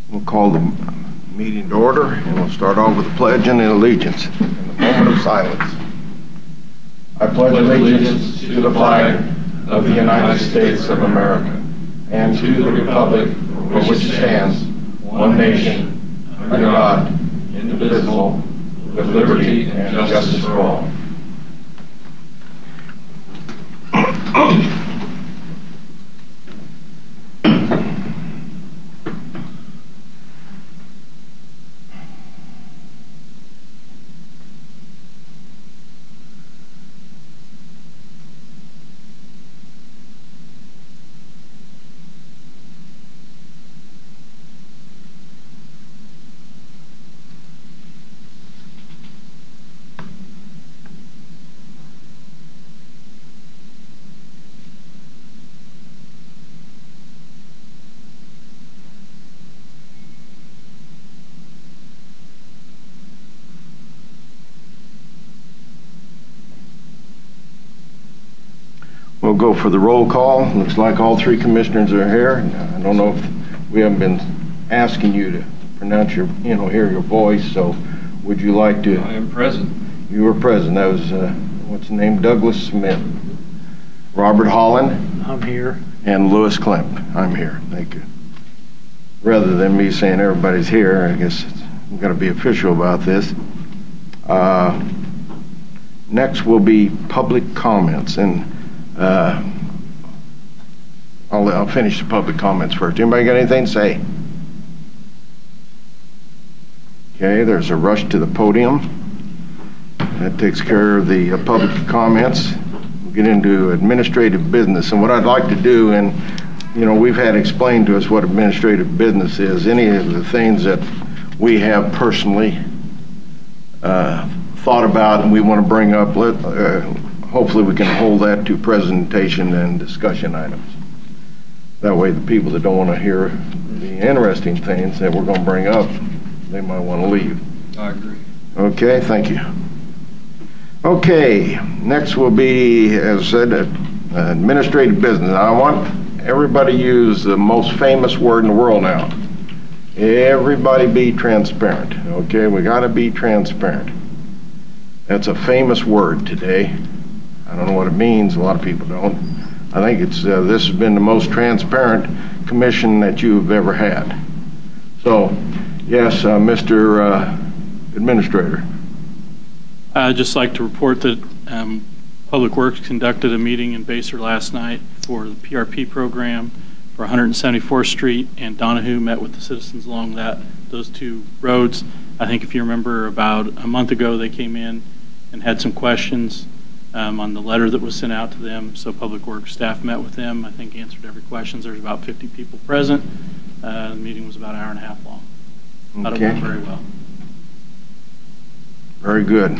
We'll call the meeting to order, and we'll start off with the pledge and allegiance in a moment of silence. I pledge allegiance to the flag of the United States of America and to the republic for which it stands, one nation, under God, indivisible, with liberty and justice for all. We'll go for the roll call. Looks like all three commissioners are here. I don't know if we haven't been asking you to pronounce your, hear your voice, so would you like to? I am present. You were present. That was, what's the name? Douglas Smith. Robert Holland. I'm here. And Lewis Klemp. I'm here. Thank you. Rather than me saying everybody's here, I guess I'm going to be official about this. Next will be public comments, and I'll finish the public comments first. Anybody got anything to say? Okay, there's a rush to the podium. That takes care of the public comments. We'll get into administrative business. And what I'd like to do, and we've had explained to us what administrative business is. Any of the things that we have personally thought about and we want to bring up, hopefully we can hold that to presentation and discussion items. That way the people that don't want to hear the interesting things that we're going to bring up, they might want to leave. I agree. Okay, thank you. Okay, next will be, as I said, administrative business. I want everybody to use the most famous word in the world now. Everybody be transparent. Okay, we got to be transparent. That's a famous word today. I don't know what it means. A lot of people don't. I think it's this has been the most transparent commission that you've ever had. So, yes, Mr. Administrator. I'd just like to report that Public Works conducted a meeting in Basel last night for the PRP program for 174th Street, and Donahue met with the citizens along those two roads. I think if you remember, about a month ago they came in and had some questions on the letter that was sent out to them. So Public Works staff met with them, I think answered every question. There's about 50 people present. The meeting was about an hour and a half long. Thought it went very well. Very good.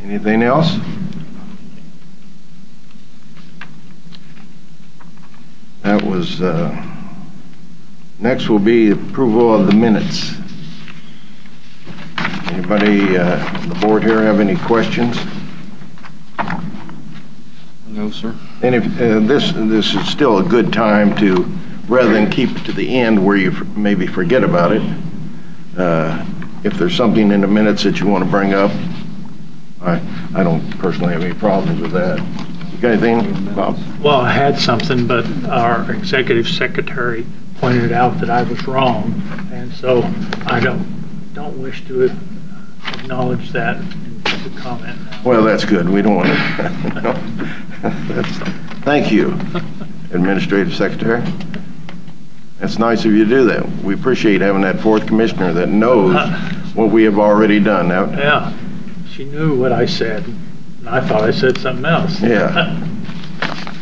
Anything else? That was, next will be approval of the minutes. Anybody on the board here have any questions? No, sir. And if this is still a good time to, rather than keep it to the end where you maybe forget about it, if there's something in the minutes that you want to bring up, I don't personally have any problems with that. You got anything, Bob? Well, I had something, but our executive secretary pointed out that I was wrong, and so I don't wish to acknowledge that in the comment now. Well, that's good. We don't want to. Thank you, Administrative Secretary. It's nice of you to do that. We appreciate having that fourth commissioner that knows what we have already done. Now, yeah, she knew what I said, and I thought I said something else. Yeah.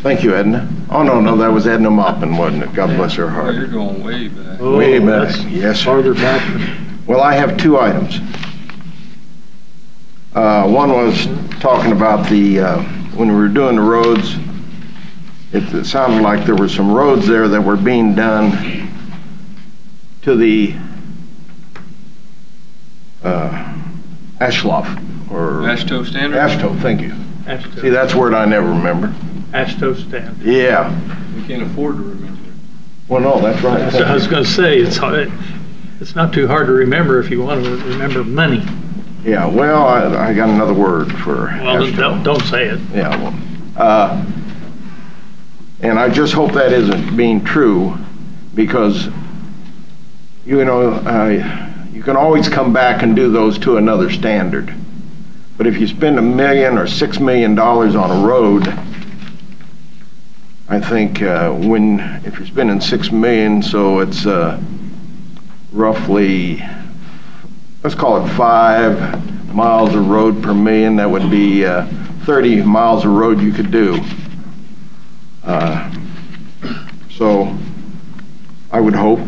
Thank you, Edna. Oh, no, that was Edna Maupin, wasn't it? God bless her heart. Oh, you're going way back. Oh, way back. That's yes, sir. Farther back. Well, I have two items. One was talking about the, when we were doing the roads, it sounded like there were some roads there that were being done to the Ashloff or ASHTO standard? ASHTO, thank you. ASHTO. See, that's a word I never remember. ASHTO standard. Yeah. We can't afford to remember it. Well, no, that's right. I was going to say, it's hard. It's not too hard to remember if you want to remember money. Yeah, well, I got another word for Well, then don't say it. Yeah, well, and I just hope that isn't being true, because, you know, you can always come back and do those to another standard. But if you spend $1 million or $6 million on a road, I think if you're spending $6 million, so it's roughly, let's call it 5 miles of road per million, that would be 30 miles of road you could do. So I would hope.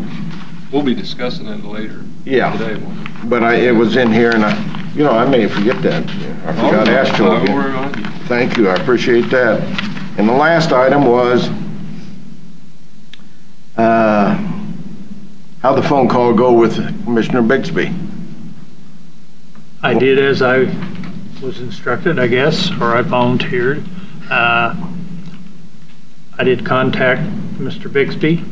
We'll be discussing that later. Yeah. Today, won't we? But it was in here, and I may forget that. I forgot to ask you. I will work on it. Thank you, I appreciate that. And the last item was, how'd the phone call go with Commissioner Bixby? I did as I was instructed, I guess, or I volunteered. I did contact Mr. Bixby.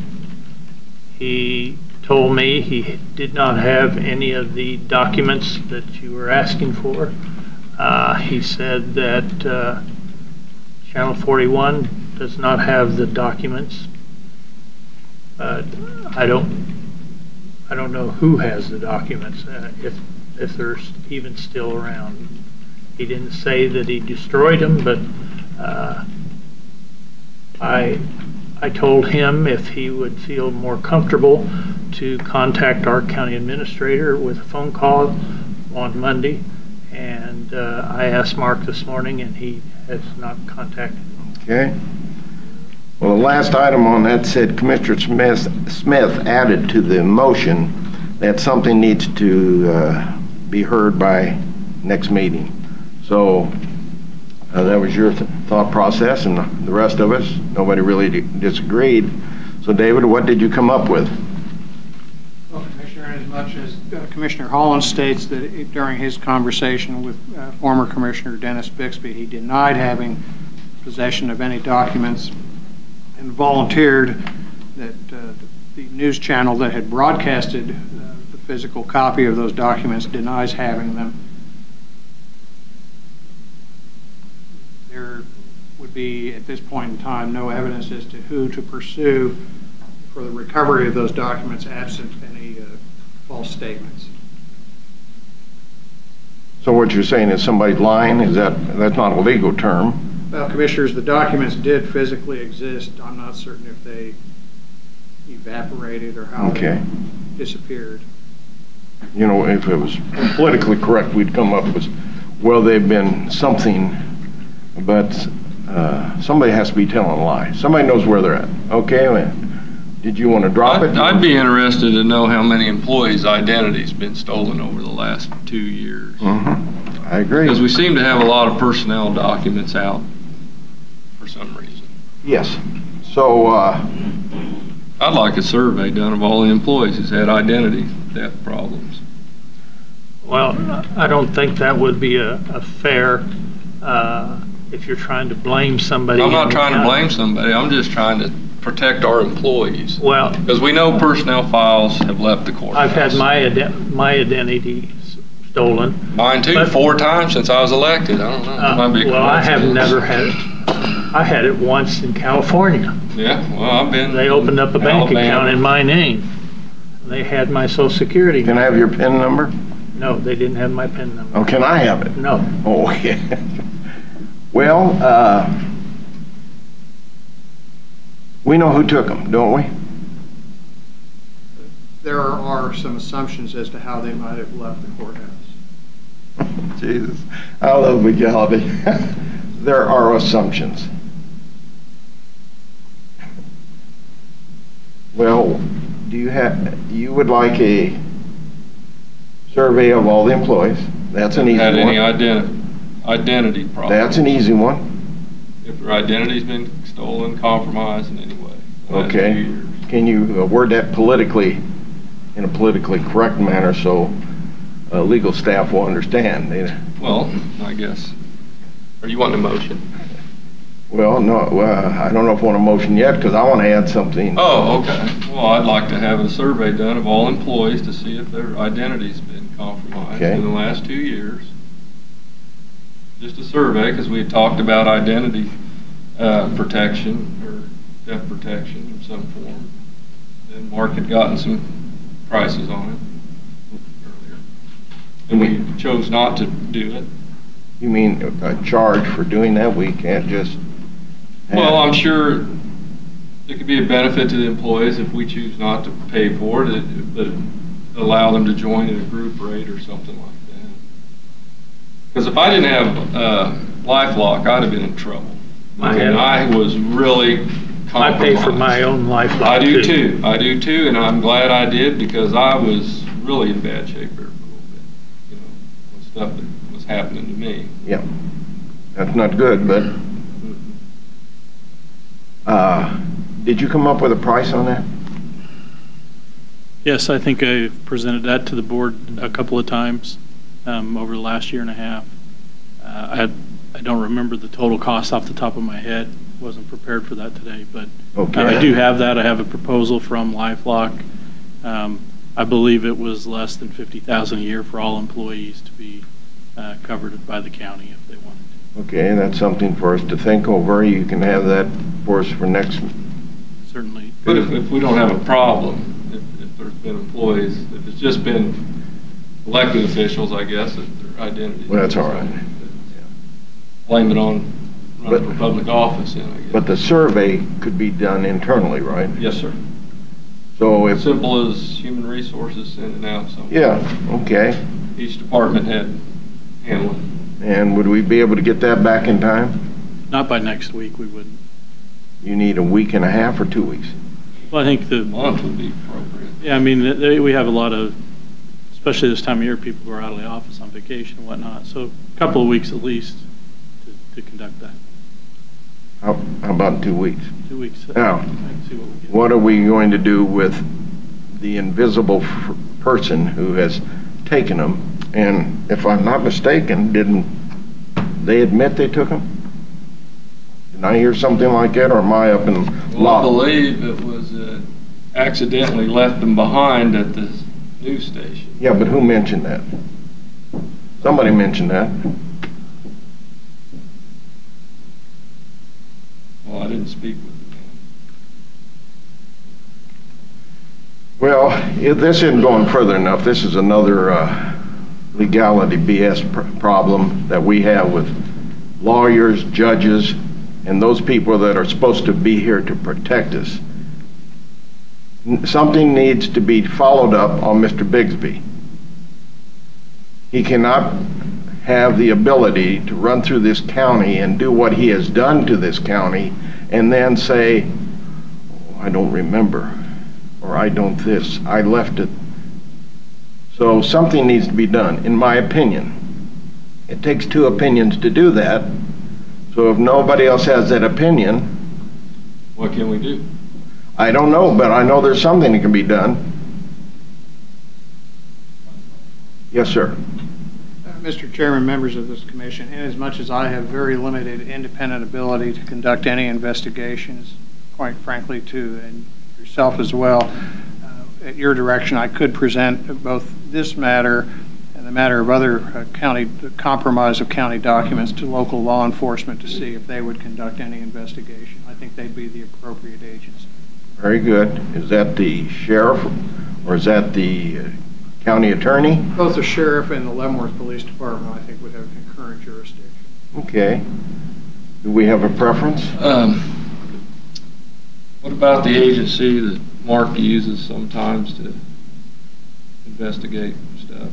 He told me he did not have any of the documents that you were asking for. He said that Channel 41 does not have the documents. I don't know who has the documents, if they're even still around. He didn't say that he destroyed them, but I told him if he would feel more comfortable to contact our county administrator with a phone call on Monday, and I asked Mark this morning, and he has not contacted me. Okay. Well, the last item on that said Commissioner Smith added to the motion that something needs to be heard by next meeting. So that was your thought process, and the rest of us, nobody really disagreed. So David, what did you come up with? Well, Commissioner, as much as Commissioner Holland states that during his conversation with former Commissioner Dennis Bixby, he denied having possession of any documents and volunteered that the news channel that had broadcasted the physical copy of those documents denies having them. There would be, at this point in time, no evidence as to who to pursue for the recovery of those documents absent any false statements. So what you're saying is somebody's lying? That's not a legal term? Well, Commissioners, the documents did physically exist. I'm not certain if they evaporated or how they disappeared. You know, if it was politically correct, we'd come up with, well, they've been something, but somebody has to be telling a lie. Somebody knows where they're at. Okay, man. Did you want to drop it? I'd be interested to know how many employees' identity's been stolen over the last 2 years. Mm-hmm. I agree. Because we seem to have a lot of personnel documents out for some reason. Yes. So, I'd like a survey done of all the employees who's had identity theft problems. Well, I don't think that would be a fair, if you're trying to blame somebody. I'm not trying to blame somebody. I'm just trying to protect our employees. Well, because we know personnel files have left the courthouse. I've had my identity stolen. Mine too, 4 times since I was elected. I don't know. It might be a well, I have coincidence. never had it. I had it once in California. Yeah, well, I've been. They opened up a bank Alabama. account in my name. They had my Social Security. can I have your PIN number? No, they didn't have my PIN number. Oh, can I have it? No. Oh, okay. Well, we know who took them, don't we? There are some assumptions as to how they might have left the courthouse. Jesus, I love legality. There are assumptions. Well, you would like a survey of all the employees? That's an easy one. Had any identity problems? That's an easy one. If their identity's been stolen, compromised in any way. last Okay. 2 years. Can you word that politically, in a politically correct manner, so legal staff will understand? Well, I guess. Are you wanting a motion? Well, no, I don't know if I want a motion yet, because I want to add something. Oh, okay. Well, I'd like to have a survey done of all employees to see if their identity's been compromised Okay. in the last 2 years. Just a survey, because we had talked about identity protection or theft protection in some form. And Mark had gotten some prices on it earlier. And we chose not to do it. You mean a charge for doing that? We can't just... Well, I'm sure it could be a benefit to the employees if we choose not to pay for it, but allow them to join in a group rate or something like that. Because if I didn't have LifeLock, I'd have been in trouble. And I was really compromised. I pay for my own LifeLock. I do too. I do too, and I'm glad I did, because I was really in bad shape there for a little bit, you know, with stuff that was happening to me. Yeah, that's not good, but did you come up with a price on that? Yes, I think I presented that to the board a couple of times over the last year and a half. I don't remember the total cost off the top of my head. Wasn't prepared for that today, but Okay. I do have that. I have a proposal from LifeLock. I believe it was less than $50,000 a year for all employees to be covered by the county if they wanted to. Okay, that's something for us to think over. You can have that for us for next... Certainly. But if we don't have a problem, if there's been employees, if it's just been elected officials, I guess, that their identity. Well, that's all right. Blame it on running for public office, then, I guess. But the survey could be done internally, right? Yes, sir. So if... Simple as human resources sending out something. Yeah, okay. Each department head handle it. And would we be able to get that back in time? Not by next week, we wouldn't. You need a week and a half or 2 weeks? Well, I think A month would be appropriate. yeah, I mean, we have a lot of, especially this time of year, people who are out of the office on vacation and whatnot. So a couple of weeks at least to conduct that. How about 2 weeks? 2 weeks. Now, I can see what we get. What are we going to do with the invisible person who has taken them? And if I'm not mistaken, didn't they admit they took them? Did I hear something like that, or am I up in Well, I law? believe it was accidentally left them behind at the news station. Yeah, but who mentioned that? Somebody mentioned that. Well, I didn't speak with the man. Well, this isn't going further enough. This is another legality BS problem that we have with lawyers, judges, and those people that are supposed to be here to protect us. Something needs to be followed up on Mr. Bigsby. He cannot have the ability to run through this county and do what he has done to this county and then say, oh, I don't remember, or I don't this, I left it. So something needs to be done, in my opinion. It takes two opinions to do that. So if nobody else has that opinion, What can we do? I don't know, but I know there's something that can be done. Yes, sir. Mr. Chairman, members of this commission, inasmuch as I have very limited independent ability to conduct any investigations, quite frankly, and yourself as well, at your direction, I could present both this matter and the matter of other compromise of county documents to local law enforcement to see if they would conduct any investigation. I think they'd be the appropriate agency. Very good. Is that the sheriff or is that the county attorney? Both the sheriff and the Leavenworth Police Department, I think, would have concurrent jurisdiction. Okay. Do we have a preference? What about the agency that Mark uses sometimes to investigate stuff?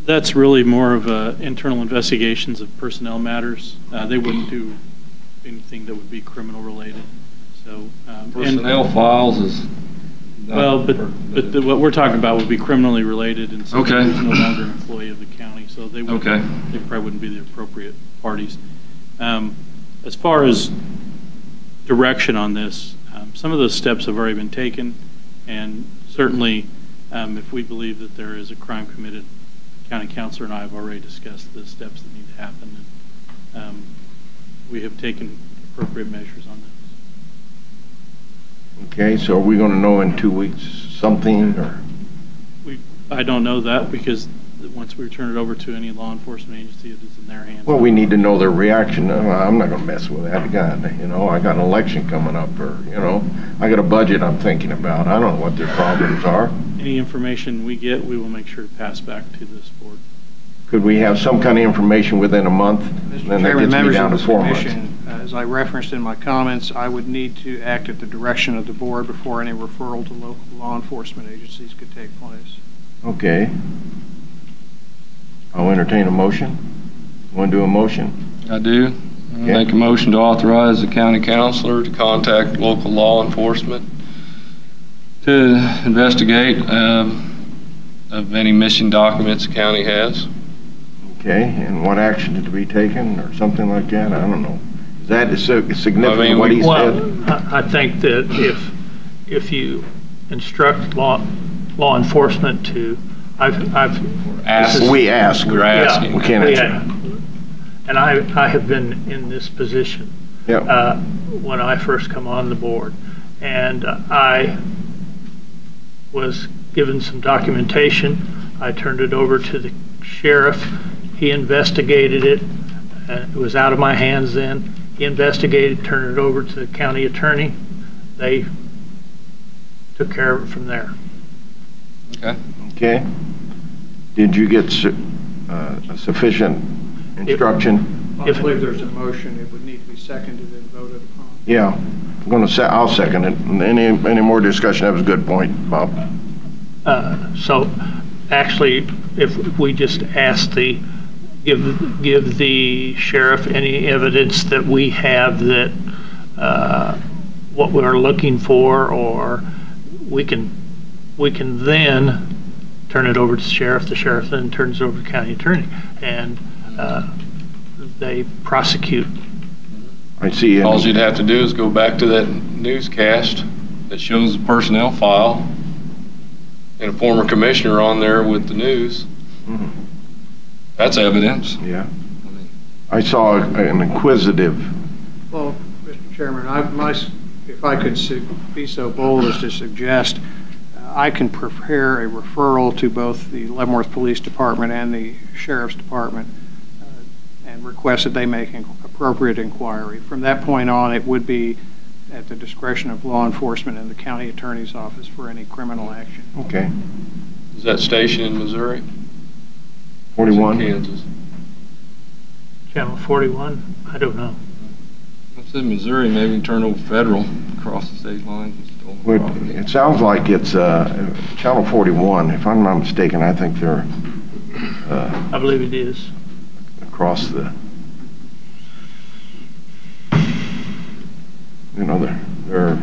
That's really more of internal investigations of personnel matters. They wouldn't do anything that would be criminal related. So Personnel files is not... Well, but what we're talking about would be criminally related, and so Okay. he's no longer an employee of the county, so they would, Okay. they probably wouldn't be the appropriate parties. As far as direction on this, some of those steps have already been taken, and certainly if we believe that there is a crime committed, county councilor and I have already discussed the steps that need to happen. we have taken appropriate measures on those. Okay, so are we going to know in 2 weeks something, or? I don't know that because once we turn it over to any law enforcement agency, it is in their hands. Well, we need to know their reaction. I'm not going to mess with that. God, I got an election coming up, or, I got a budget I'm thinking about. I don't know what their problems are. Any information we get, we will make sure to pass back to this board. Could we have some kind of information within a month? Mr. Then that Chairman, gets me members down of to the 4 months. commission, as I referenced in my comments, I would need to act at the direction of the board before any referral to local law enforcement agencies could take place. Okay. I'll entertain a motion. Want to do a motion? I do. Make a motion to authorize the county counselor to contact local law enforcement to investigate of any missing documents the county has. Okay, and what action is to be taken, or something like that? I don't know. Is that significant, what he said? I think that if you instruct law enforcement to, We ask. We're asking. We can't answer. And I have been in this position Yeah. when I first come on the board, and I was given some documentation. I turned it over to the sheriff. He investigated it. It was out of my hands then. He investigated, turned it over to the county attorney. They took care of it from there. Okay. Okay. Did you get sufficient instruction? I believe there's a motion. It would need to be seconded and voted upon. Yeah. I'll second it. Any more discussion? That was a good point, Bob. So actually, if we just ask give the sheriff any evidence that we have that what we're looking for, or we can then turn it over to the sheriff then turns it over to the county attorney, and they prosecute. I see. All you'd have to do is go back to that newscast that shows the personnel file and a former commissioner on there with the news. Mhm. That's evidence. Yeah. I saw an inquisitive. Well, Mr. Chairman, if I could be so bold as to suggest, I can prepare a referral to both the Leavenworth Police Department and the Sheriff's Department and request that they make appropriate inquiry. From that point on, it would be at the discretion of law enforcement and the county attorney's office for any criminal action. Okay. Is that stationed in Missouri? 41? Kansas. Channel 41, I don't know. If it's in Missouri, maybe we can turn over federal across the state lines and stolen property. It sounds like it's Channel 41. If I'm not mistaken, I think they're I believe it is. across the, they're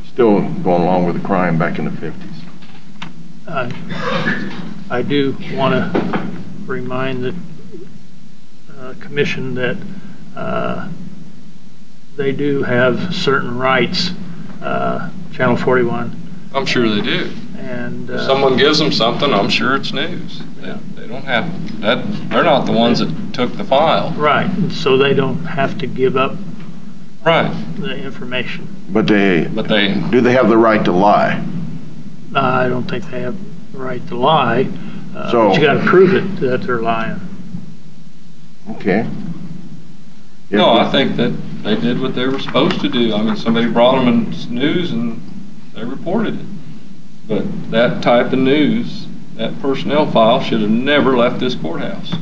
still going along with the crime back in the 50s. I do want to remind the commission that they do have certain rights, Channel 41. I'm sure they do. And If someone gives them something, I'm sure it's news. They don't have that. They're not the ones that took the file. right, and so they don't have to give up Right. the information. But they. Do they have the right to lie? I don't think they have the right to lie, So- but you got to prove it that they're lying. Okay. No, I think that they did what they were supposed to do. I mean, somebody brought them in news and they reported it. But that type of news, that personnel file should have never left this courthouse.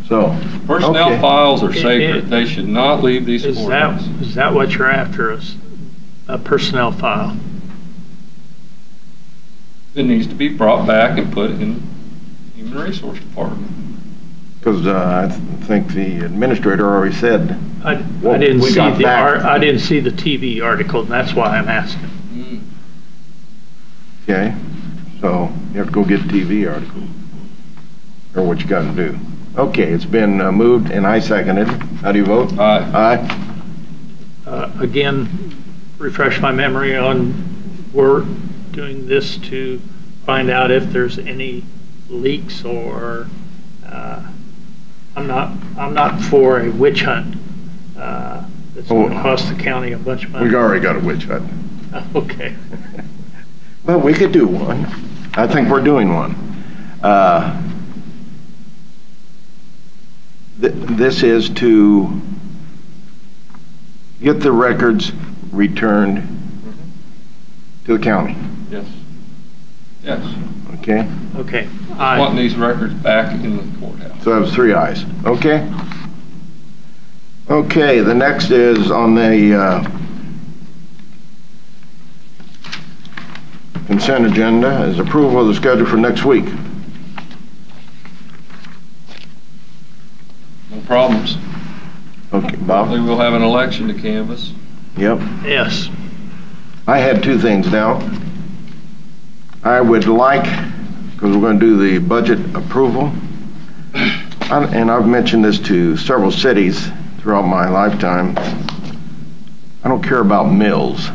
So, Personnel okay. files are sacred. They should not leave these courthouses. Is that what you're after, a personnel file? It needs to be brought back and put in Human Resource Department. Because I think the administrator already said, I Well, didn't we see got back- I didn't see the TV article, and that's why I'm asking. okay, so you have to go get the TV article, or what you got to do. Okay, it's been moved and I seconded. How do you vote? Aye. Aye. Again, refresh my memory on, we're doing this to find out if there's any leaks or I'm not for a witch hunt that's going to cost the county a bunch of money. We've already got a witch hunt. Okay. Well, we could do one. I think we're doing one. This is to get the records returned to the county. Yes. Yes. Okay? Okay. Wanting these records back in the courthouse. So that was 3 ayes. Okay? Okay, the next is on the consent agenda is approval of the schedule for next week. No problems. Okay, Hopefully Bob? we'll have an election to canvass. Yep. Yes. I had 2 things now. I would like, because we're going to do the budget approval, and I've mentioned this to several cities throughout my lifetime, I don't care about mills.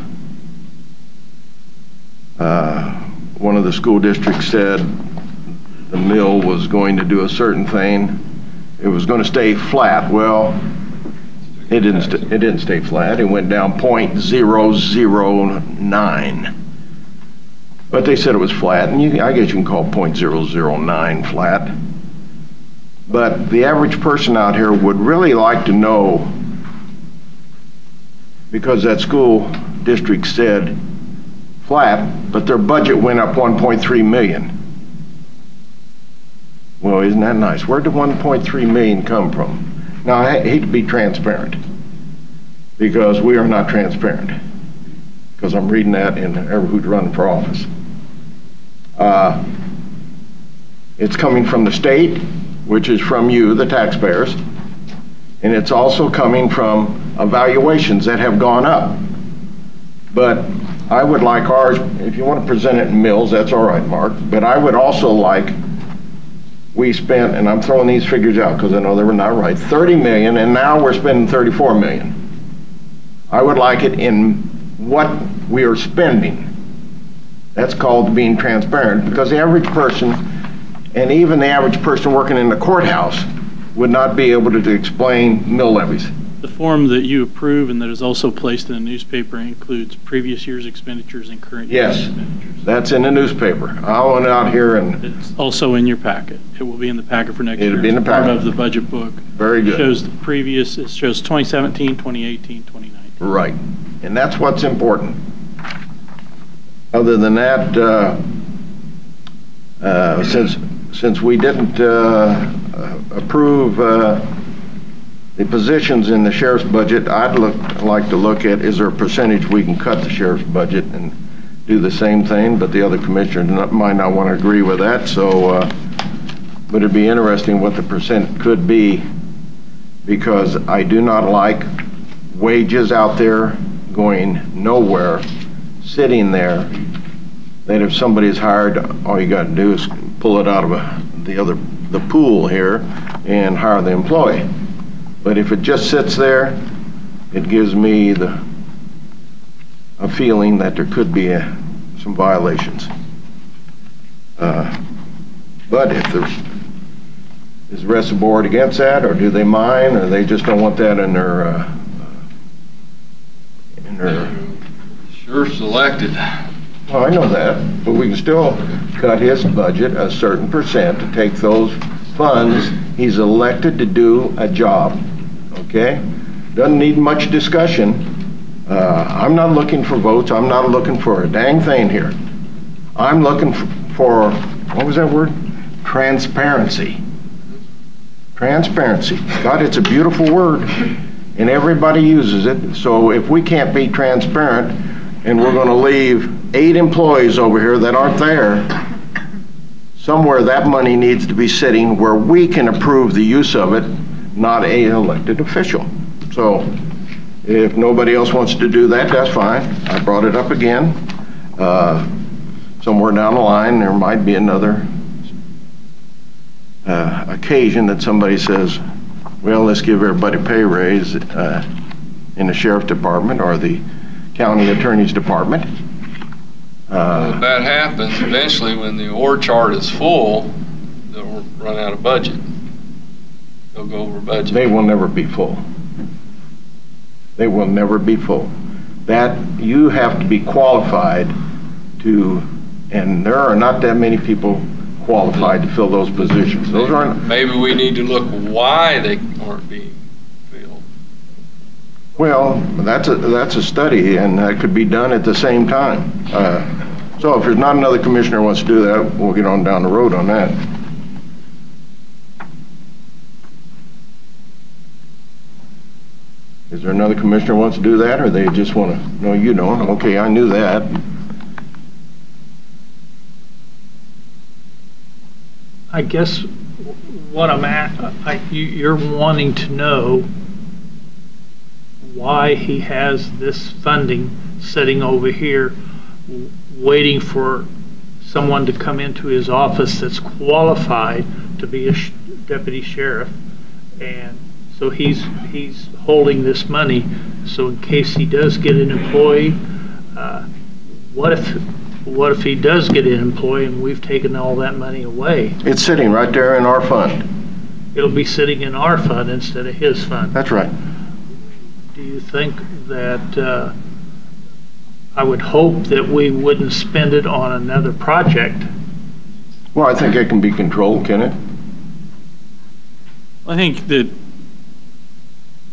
One of the school districts said the mill was going to do a certain thing. It was going to stay flat. Well, it didn't stay flat. It went down 0.009. But they said it was flat, and I guess you can call 0.009 flat. But the average person out here would really like to know, because that school district said flat, but their budget went up 1.3 million. Well, isn't that nice? Where did 1.3 million come from? Now, I hate to be transparent, because we are not transparent, because I'm reading that in who's running for office. It's coming from the state, which is from you, the taxpayers, and it's also coming from evaluations that have gone up. But I would like ours, if you want to present it in mills, that's all right, Mark, but I would also like, we spent, and I'm throwing these figures out because I know they were not right, 30 million, and now we're spending 34 million. I would like it in what we are spending. That's called being transparent, because the average person, and even the average person working in the courthouse, would not be able to explain mill levies. The form that you approve and that is also placed in the newspaper includes previous year's expenditures and current year's Yes, expenditures. that's in the newspaper. I went out here and, It's also in your packet. It will be in the packet for next year. It'll be in the It's part packet. of the budget book. very It good. shows the previous, it shows 2017, 2018, 2019. Right, and that's what's important. Other than that, since we didn't approve the positions in the sheriff's budget, I'd like to look at, is there a percentage we can cut the sheriff's budget and do the same thing, but the other commissioners might not want to agree with that, so, but it'd be interesting what the percent could be, because I do not like wages out there going nowhere, sitting there, that if somebody's hired, all you got to do is pull it out of the pool here and hire the employee. But if it just sits there, it gives me a feeling that there could be some violations. But if is the rest of the board against that, or do they mind, or they just don't want that in their Sure selected. Well, I know that, but we can still cut his budget a certain percent to take those funds. He's elected to do a job, okay? Doesn't need much discussion. I'm not looking for votes. I'm not looking for a dang thing here. I'm looking for, what was that word? Transparency. Transparency. God, it's a beautiful word, and everybody uses it. So if we can't be transparent, and we're going to leave 8 employees over here that aren't there, somewhere that money needs to be sitting where we can approve the use of it, not an elected official. So if nobody else wants to do that, that's fine. I brought it up again. Somewhere down the line, there might be another occasion that somebody says, well, let's give everybody a pay raise in the sheriff's department or the county attorney's department. Well, if that happens, eventually when the org chart is full, they'll run out of budget. they'll go over budget. They will never be full. They will never be full. That, you have to be qualified to, and there are not that many people qualified to fill those positions. Those aren't. Maybe we need to look why they aren't being filled. Well, that's a study, and that could be done at the same time. So if there's not another commissioner who wants to do that, we'll get on down the road on that. Is there another commissioner who wants to do that, or they just want to? No, you don't. Okay, I knew that. I guess what I'm at, you're wanting to know why he has this funding sitting over here waiting for someone to come into his office that's qualified to be a deputy sheriff, and so he's holding this money so in case he does get an employee. What if he does get an employee and we've taken all that money away? It's sitting right there in our fund. It'll be sitting in our fund instead of his fund. That's right. Do you think that I would hope that we wouldn't spend it on another project? Well, I think it can be controlled, can it? I think that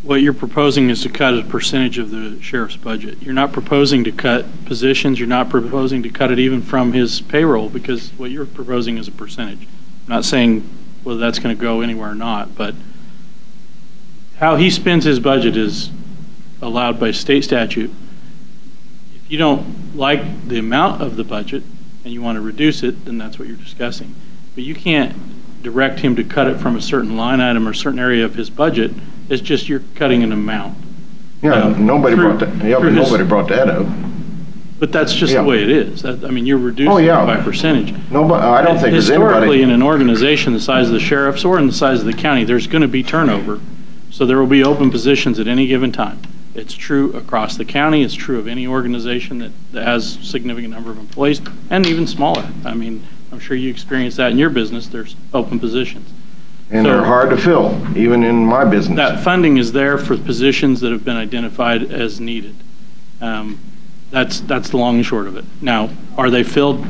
what you're proposing is to cut a percentage of the sheriff's budget. You're not proposing to cut positions. You're not proposing to cut it even from his payroll, because what you're proposing is a percentage. I'm not saying whether that's going to go anywhere or not, but how he spends his budget is allowed by state statute. If you don't like the amount of the budget and you want to reduce it, then that's what you're discussing. But you can't direct him to cut it from a certain line item or a certain area of his budget. It's just you're cutting an amount. Yeah, nobody brought that. Yeah, but nobody brought that up. But that's just the way it is. I mean, you're reducing it by percentage. Nobody. I don't think there's anybody. Historically, in an organization the size of the sheriff's or in the size of the county, there's going to be turnover. So there will be open positions at any given time. It's true across the county. It's true of any organization that has a significant number of employees, and even smaller. I mean, I'm sure you experience that in your business. There's open positions. And they're hard to fill, even in my business. That funding is there for positions that have been identified as needed. That's the long and short of it. Now, are they filled?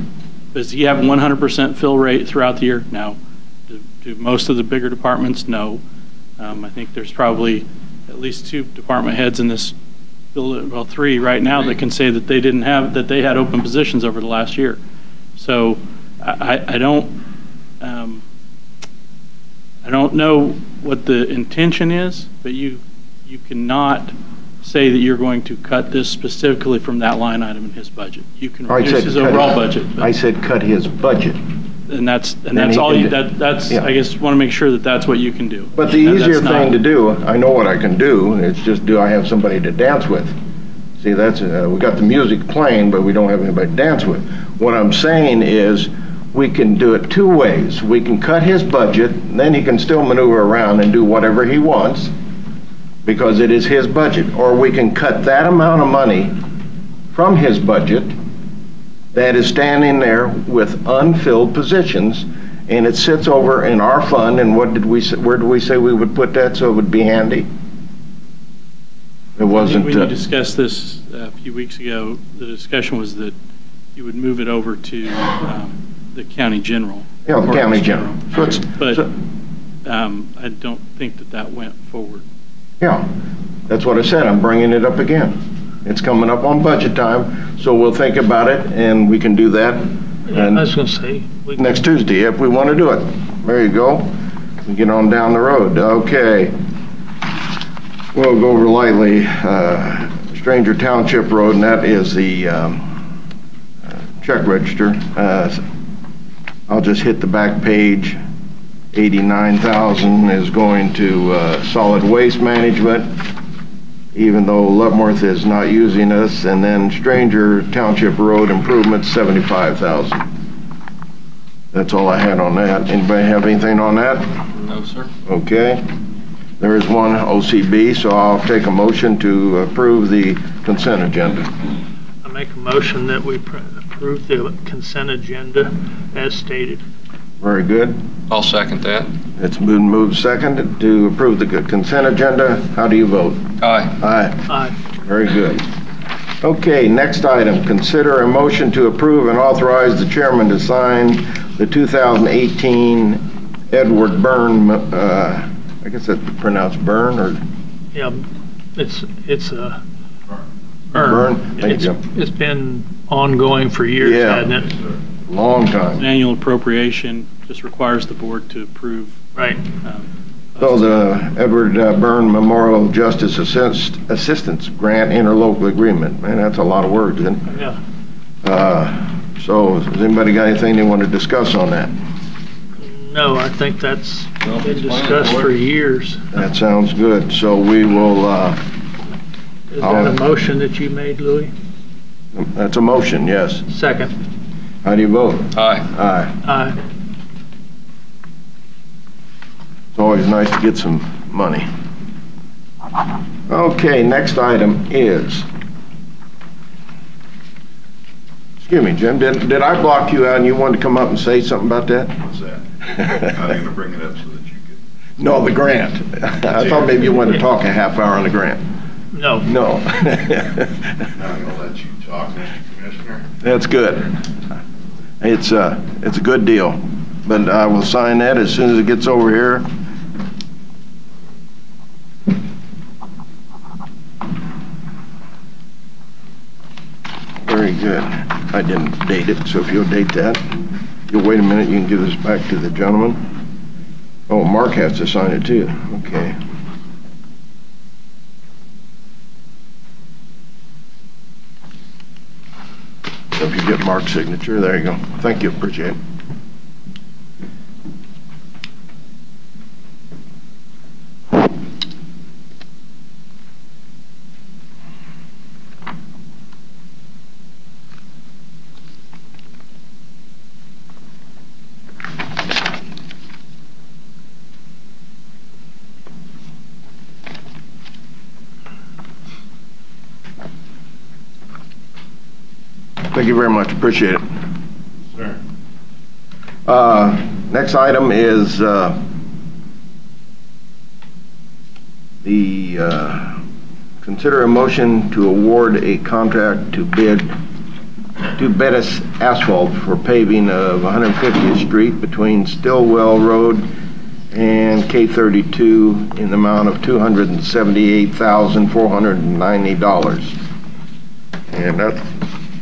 Does he have 100% fill rate throughout the year? No. Do most of the bigger departments? No. I think there's probably at least 2 department heads in this bill, well, 3 right now, that can say that they had open positions over the last year. So I don't know what the intention is, but you cannot say that you're going to cut this specifically from that line item in his budget. You can reduce his overall budget. I said cut his budget. And that's all you, yeah. I guess want to make sure that that's what you can do. But the easier thing to do, I know what I can do, it's just, do I have somebody to dance with? See, that's, we got the music playing, but we don't have anybody to dance with. What I'm saying is, we can do it 2 ways. We can cut his budget, and then he can still maneuver around and do whatever he wants, because it is his budget. Or we can cut that amount of money from his budget that is standing there with unfilled positions, and it sits over in our fund. And what did we say, where did we say we would put that so it would be handy? It wasn't. When you discussed this a few weeks ago, the discussion was that you would move it over to the county general. Yeah, the county general. I don't think that went forward. Yeah, that's what I said. I'm bringing it up again. It's coming up on budget time, so we'll think about it, and we can do that. And I was going to say next Tuesday if we want to do it. There you go. We get on down the road. Okay. We'll go over lightly Stranger Township Road, and that is the check register. I'll just hit the back page. 89,000 is going to solid waste management, even though Leavenworth is not using us. And then Stranger Township Road improvements, 75,000. That's all I had on that. Anybody have anything on that? No, sir. Okay. There is one OCB, so I'll take a motion to approve the consent agenda. I make a motion that we approve the consent agenda as stated. Very good. I'll second that. It's been moved second to approve the consent agenda. How do you vote? Aye. Aye. Aye. Very good. Okay, next item, consider a motion to approve and authorize the chairman to sign the 2018 Edward Byrne, I guess that's pronounced Byrne or? Yeah, it's a Byrne. Thank you. It's been ongoing for years, Yeah. hasn't it? Long An time. annual appropriation just requires the board to approve. Right. So the Edward Byrne Memorial Justice Assistance Grant Interlocal Agreement. Man, that's a lot of words, isn't it? Yeah. So has anybody got anything they want to discuss on that? No, I think that's Well, been explain it, discussed boy. for years. That sounds good. So we will, Is that a motion that you made, Louis? that's a motion, yes. Second. How do you vote? Aye. Aye. Aye. It's always nice to get some money. Okay, next item is, excuse me, Jim, did I block you out and you wanted to come up and say something about that? What's that? I was gonna bring it up so that you could. No, the grant. I thought maybe you wanted to talk a half hour on the grant. No. No. Now I'm gonna let you talk, Mr. Commissioner. That's good. It's a good deal, but I will sign that as soon as it gets over here. Very good. I didn't date it, so if you'll date that. You'll wait a minute, you can give this back to the gentleman. Oh, Mark has to sign it too. Okay. So if you get Mark's signature, there you go. Thank you, appreciate it. Thank you very much, appreciate it. Sir. Next item is consider a motion to award a contract to Bettis Asphalt for paving of 150th Street between Stillwell Road and K32 in the amount of $278,490. And that's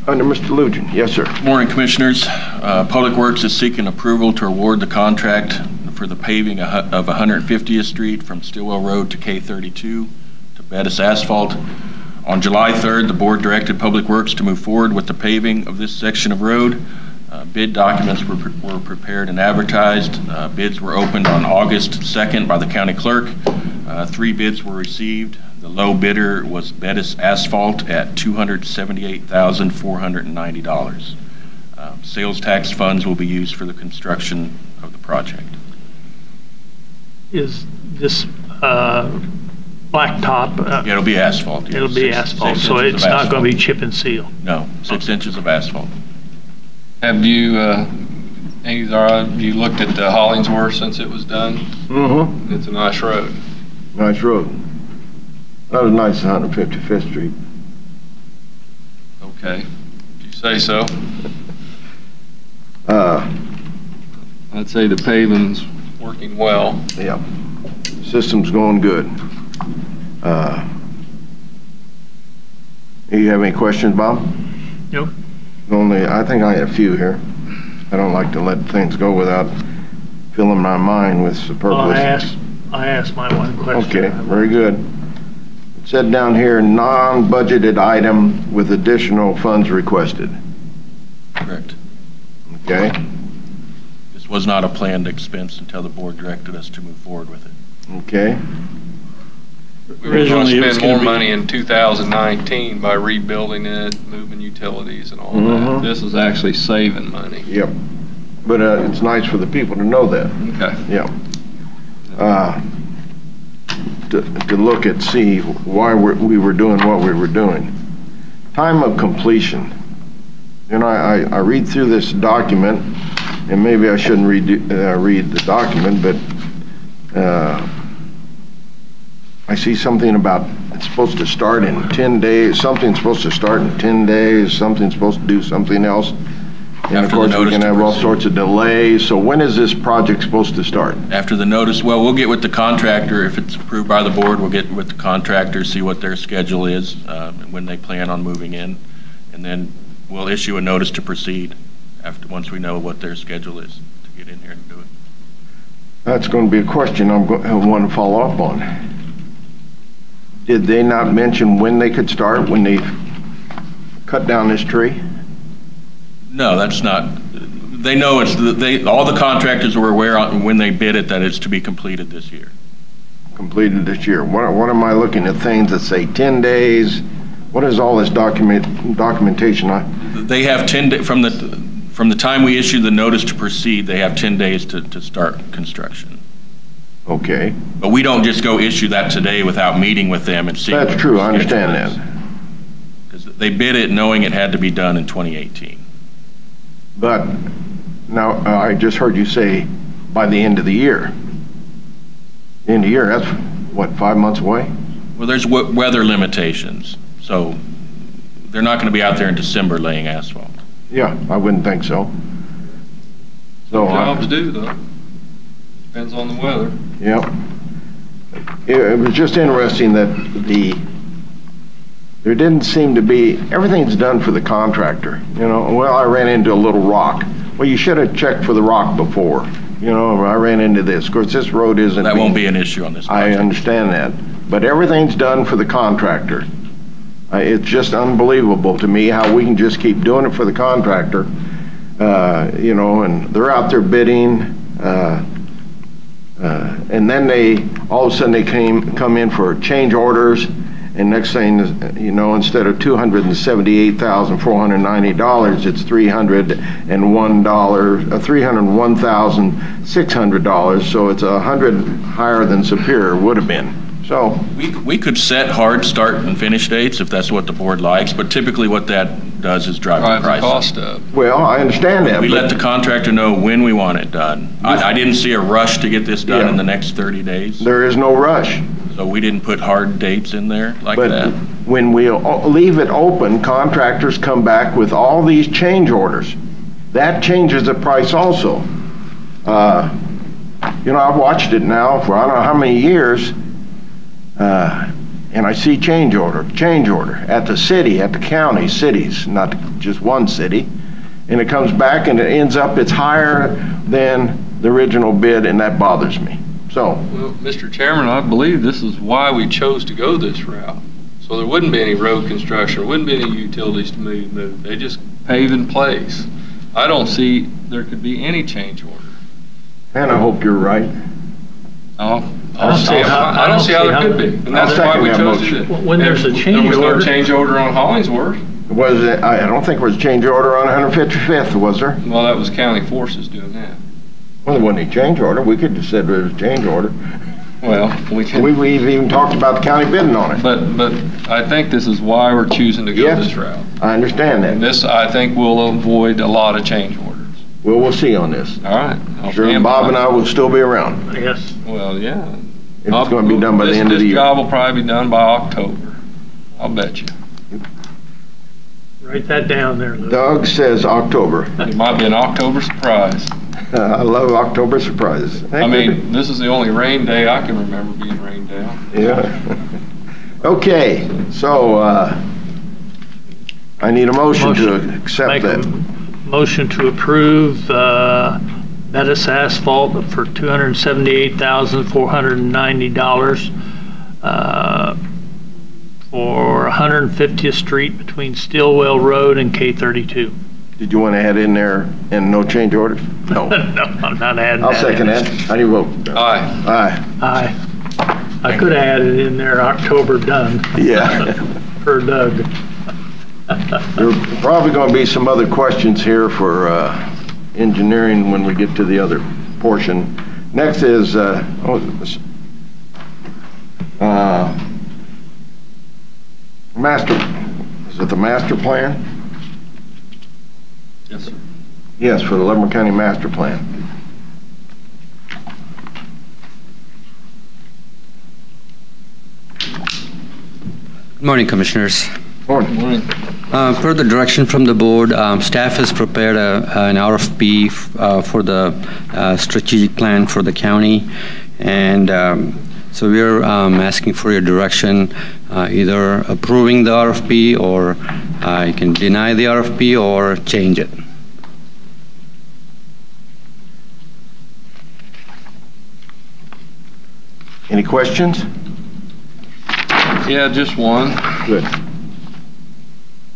under Mr. Lujan. Yes, sir. Morning, Commissioners. Public Works is seeking approval to award the contract for the paving of 150th Street from Stillwell Road to K32 to Bettis Asphalt. On July 3rd, the Board directed Public Works to move forward with the paving of this section of road. Bid documents were prepared and advertised. Bids were opened on August 2nd by the County Clerk. 3 bids were received. The low bidder was Bettis Asphalt at $278,490. Sales tax funds will be used for the construction of the project. Is this blacktop? Yeah, it'll be asphalt. Yeah. It'll be asphalt, so it's not going to be chip and seal. No, 6 inches of asphalt. Have you, have you looked at Hollingsworth since it was done? Mm-hmm. It's a nice road. Nice road. That was nice, 155th Street. Okay, if you say so. I'd say the paving's working well. Yeah. System's going good. You have any questions, Bob? Nope. I think I have a few here. I don't like to let things go without filling my mind with superfluous. I asked my one question. Okay, very good. It said down here, non-budgeted item with additional funds requested. Correct. Okay? This was not a planned expense until the Board directed us to move forward with it. Okay? We were going Originally, it to was spend gonna more be- money in 2019 by rebuilding it, moving utilities and all that. Mhm. This is actually saving money. Yep. But it's nice for the people to know that. Okay. Yeah. To look at, see why we were doing what we were doing. Time of completion. You know, I read through this document and maybe I shouldn't read the document, but I see something about it's supposed to start in 10 days, something's supposed to start in 10 days, something's supposed to do something else. And of course, we're going to have all sorts of delays. So when is this project supposed to start? After the notice, well, we'll get with the contractor. If it's approved by the board, we'll get with the contractor, see what their schedule is, and when they plan on moving in. And then we'll issue a notice to proceed once we know what their schedule is to get in here and do it. That's going to be a question I want to follow up on. Did they not mention when they could start, when they cut down this tree? No, that's not. They know all the contractors were aware when they bid it that it's to be completed this year. Completed this year. What am I looking at? Things that say 10 days? What is all this documentation? They have 10 days from the time we issue the notice to proceed. They have 10 days to start construction. Okay. But we don't just go issue that today without meeting with them and seeing. That's true. I understand that. Because they bid it knowing it had to be done in 2018. But now I just heard you say by the end of the year. The end of the year, that's what, 5 months away? Well, there's weather limitations, so they're not going to be out there in December laying asphalt. Yeah, I wouldn't think so. So job to do though. Depends on the weather. Yeah. It was just interesting that there didn't seem to be, everything's done for the contractor. You know, well, I ran into a little rock. Well, you should have checked for the rock before. You know, I ran into this. Of course, this road isn't. That won't be an issue on this project. I understand that. But everything's done for the contractor. It's just unbelievable to me how we can just keep doing it for the contractor. You know, and they're out there bidding. And then all of a sudden they come in for change orders. And next thing, you know, instead of $278,490, it's $301,600. So it's $100 higher than Superior would have been. So we could set hard start and finish dates if that's what the board likes, but typically what that does is drive the price cost up. Well, I understand that. We let the contractor know when we want it done. I didn't see a rush to get this done in the next 30 days. There is no rush. So we didn't put hard dates in there like that. But when we leave it open, contractors come back with all these change orders. That changes the price also. You know, I've watched it now for I don't know how many years, and I see change order at the city, at the county, cities, not just one city. And it comes back and it ends up, it's higher than the original bid, and that bothers me. So, well, Mr. Chairman, I believe this is why we chose to go this route. So there wouldn't be any road construction, there wouldn't be any utilities to move. They just pave in place. I don't see there could be any change order. and I hope you're right. I don't see how there could be. And that's why we chose to do it. When there's a change order. There was no change order on Hollingsworth. Was it, I don't think there was a change order on 155th, was there? Well, that was county forces doing that. Well, there wasn't a change order. We could have said there was a change order. Well, we've even talked about the county bidding on it. But I think this is why we're choosing to go this route. I understand that. And this, I think, will avoid a lot of change orders. Well, we'll see on this. All right. Sure, Bob and I will still be around. Yes. Well, yeah. If it's going to be done by the end of the year. This job will probably be done by October. I'll bet you. Write that down there, Lou. Doug says October. It might be an October surprise. I love October surprises. I mean, this is the only rain day I can remember being rained down. Yeah. Okay, so I need a motion to accept that. Motion to approve Bettis Asphalt for $278,490 for 150th Street between Stillwell Road and K32. Did you want to add in there and no change orders? No. No, I'm not adding I'll that. second that. How do you vote? Aye. Aye. Aye. I could have added in there October done. Yeah. For Doug. There are probably going to be some other questions here for engineering when we get to the other portion. Next is is it the master plan? Yes, sir. Yes, for the Lebanon County Master Plan. Good morning, Commissioners. Morning. Per the direction from the board, staff has prepared an RFP for the strategic plan for the county, and so we're asking for your direction, either approving the RFP, or you can deny the RFP or change it. Any questions? Yeah, just one. Good.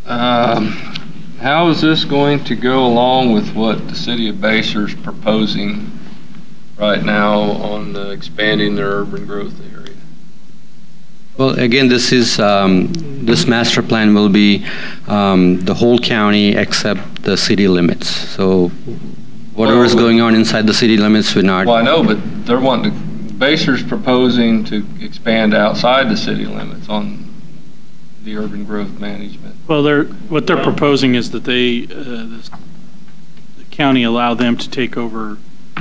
How is this going to go along with what the city of Bacer's proposing right now on expanding their urban growth area? Well, again, this master plan will be the whole county except the city limits. So whatever is going on inside the city limits, we're not. Well, I know, but they're wanting to, Bacer's proposing to expand outside the city limits on the urban growth management. Well, what they're proposing is that the county allow them to take over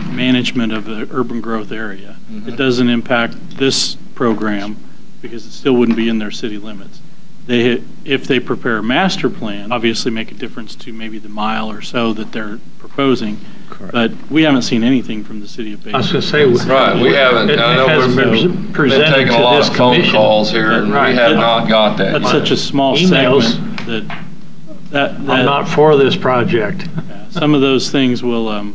management of the urban growth area. Mm-hmm. It doesn't impact this program because it still wouldn't be in their city limits. If they prepare a master plan, obviously make a difference to maybe the mile or so that they're proposing. Correct. But we haven't seen anything from the city of Bacer. I was going to say, Right, we haven't. I know we've been taking a lot of phone calls here, and we have not got that. That's such a small Emails. segment that I'm not for this project. some of those things will,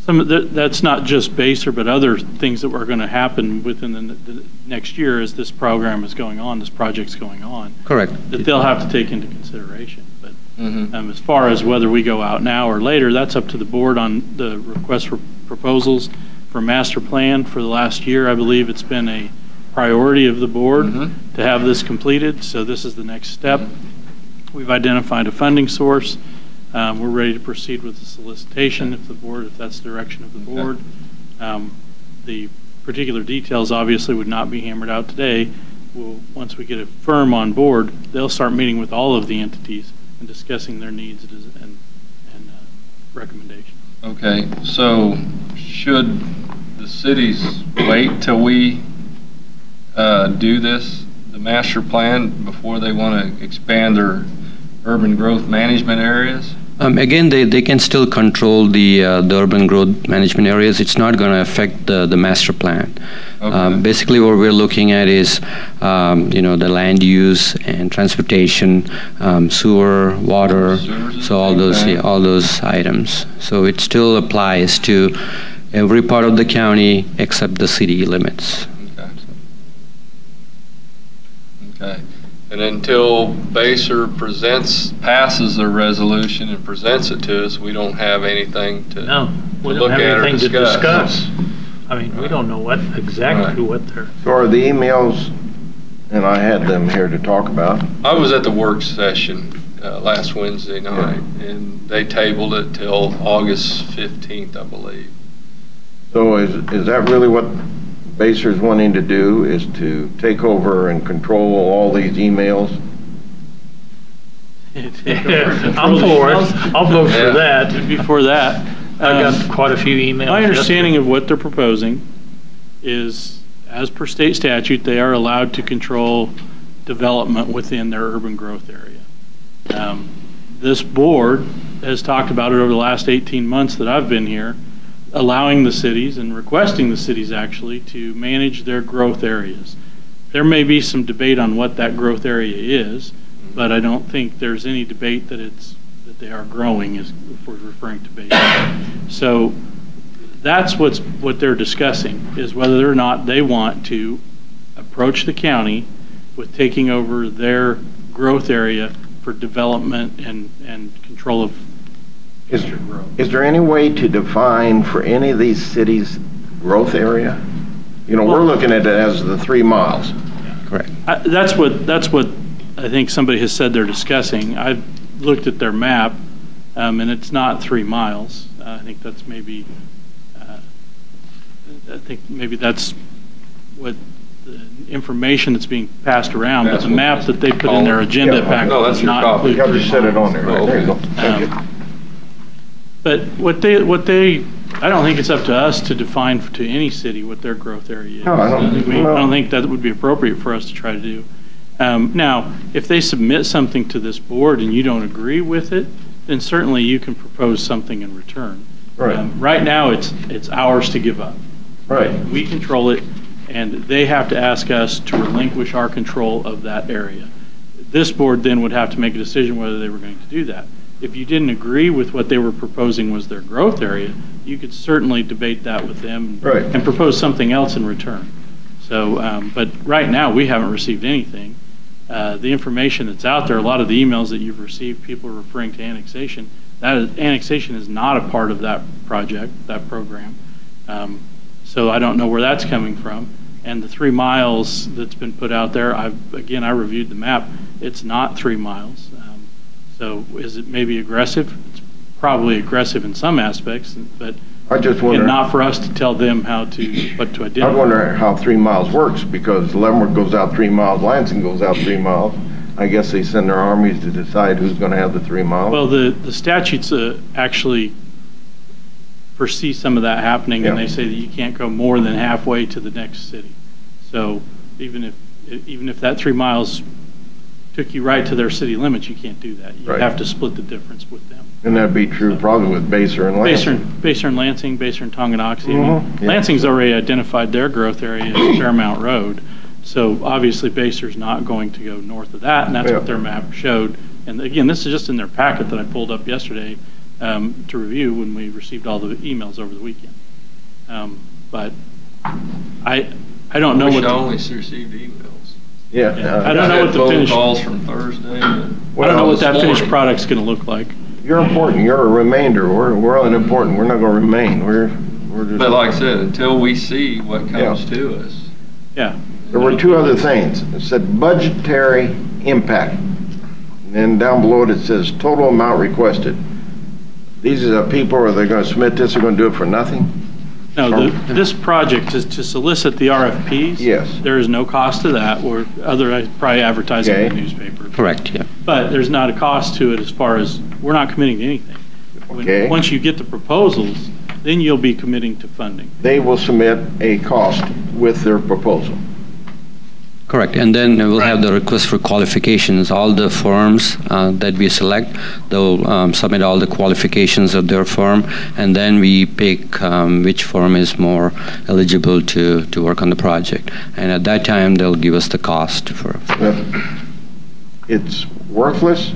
that's not just Bacer, but other things that are going to happen within the next year as this program is going on, this project's going on. Correct. That they'll have to take into consideration. But Mm-hmm. as far as whether we go out now or later, that's up to the board on the request for proposals for master plan. For the last year, I believe it's been a priority of the board Mm-hmm. to have this completed. So this is the next step. We've identified a funding source. We're ready to proceed with the solicitation if that's the direction of the board. The particular details obviously would not be hammered out today. Once we get a firm on board, they'll start meeting with all of the entities and discussing their needs and recommendations. Okay, so should the cities wait till we do this, the master plan, before they want to expand their urban growth management areas? Again, they can still control the urban growth management areas. It's not going to affect the master plan. Okay. Basically, what we're looking at is, the land use and transportation, sewer, water, so all those items. So it still applies to every part of the county except the city limits. Okay. And until Bacer passes their resolution and presents it to us, we don't have anything to No, we don't look have at or anything to discuss. discuss. I mean, we don't know exactly what they're. So are the emails, and I had them here to talk about. I was at the work session last Wednesday night, and they tabled it till August 15th, I believe. So is that really what Bacer's wanting to do, is to take over and control all these emails? I'm for it. I'll vote for that. Before that, I got quite a few emails. my understanding of what they're proposing is, as per state statute, they are allowed to control development within their urban growth area. This board has talked about it over the last 18 months that I've been here, allowing the cities and requesting the cities actually to manage their growth areas. There may be some debate on what that growth area is, but I don't think there's any debate that they are growing, if we're referring to base. So that's what they're discussing, is whether or not they want to approach the county with taking over their growth area for development and control of future growth. Is there any way to define for any of these cities growth area? We're looking at it as the 3 miles. Correct. That's what I think somebody has said they're discussing. I've looked at their map, and it's not 3 miles. I think that's maybe that's what the information that's being passed around, but the map that they put in their agenda packet. No, that's does your not copy. include I just set it on there. There you go. Thank you. But I don't think it's up to us to define to any city what their growth area is. No, I don't think that would be appropriate for us to try to do. Now, if they submit something to this board and you don't agree with it, then certainly you can propose something in return. Right. Right now, it's ours to give up. Right. We control it, and they have to ask us to relinquish our control of that area. This board then would have to make a decision whether they were going to do that. If you didn't agree with what they were proposing was their growth area, you could certainly debate that with them Right. and propose something else in return. So, but right now, we haven't received anything. The information that's out there, a lot of the emails that you've received, people are referring to annexation. Annexation is not a part of that project, that program. So I don't know where that's coming from. And the 3 miles that's been put out there, I reviewed the map. It's not 3 miles. So is it maybe aggressive? It's probably aggressive in some aspects, but I just wonder. and not for us to tell them what to identify. I wonder how 3 miles works, because Leavenworth goes out 3 miles, Lansing goes out 3 miles. I guess they send their armies to decide who's going to have the 3 miles. Well, the statutes actually foresee some of that happening, and they say that you can't go more than halfway to the next city. So even if that 3 miles took you right to their city limits, you can't do that. You have to split the difference with them. And that'd be true probably with Baser and Lansing. Baser and Lansing, Baser and Tonganoxie. I mean, Lansing's already identified their growth area as Fairmount Road. So obviously Baser's not going to go north of that, and that's what their map showed. And again, this is just in their packet that I pulled up yesterday to review when we received all the emails over the weekend. But I don't know what. I only received emails. Yeah. I don't know what the finished calls from Thursday. I don't know what that finished product's going to look like. You're important. You're a remainder. We're unimportant. We're not going to remain. We're just. But like I said, until we see what comes to us. Yeah. There were 2 other things. It said budgetary impact. And then down below it says total amount requested. These are the people, are they going to submit this, are going to do it for nothing? No, this project is to solicit the RFPs. Yes. There is no cost to that, or probably advertising in the newspaper. Correct, yeah. But there's not a cost to it as far as, we're not committing to anything. Once you get the proposals, then you'll be committing to funding. They will submit a cost with their proposal. Correct, and then we'll have the request for qualifications. All the firms that we select, they'll submit all the qualifications of their firm, and then we pick which firm is more eligible to work on the project. And at that time, they'll give us the cost for It's worthless,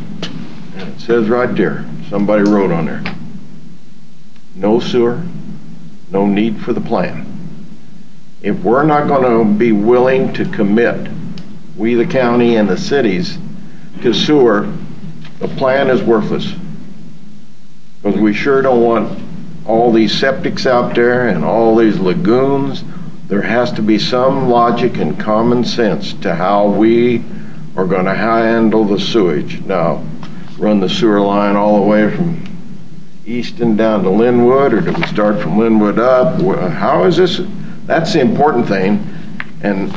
and it says right there, somebody wrote on there, no sewer, no need for the plan. If we're not going to be willing to commit, we the county and the cities, to sewer, the plan is worthless. Because we sure don't want all these septics out there and all these lagoons. There has to be some logic and common sense to how we are going to handle the sewage. Now, run the sewer line all the way from Easton down to Linwood, or do we start from Linwood up? How is this? That's the important thing, and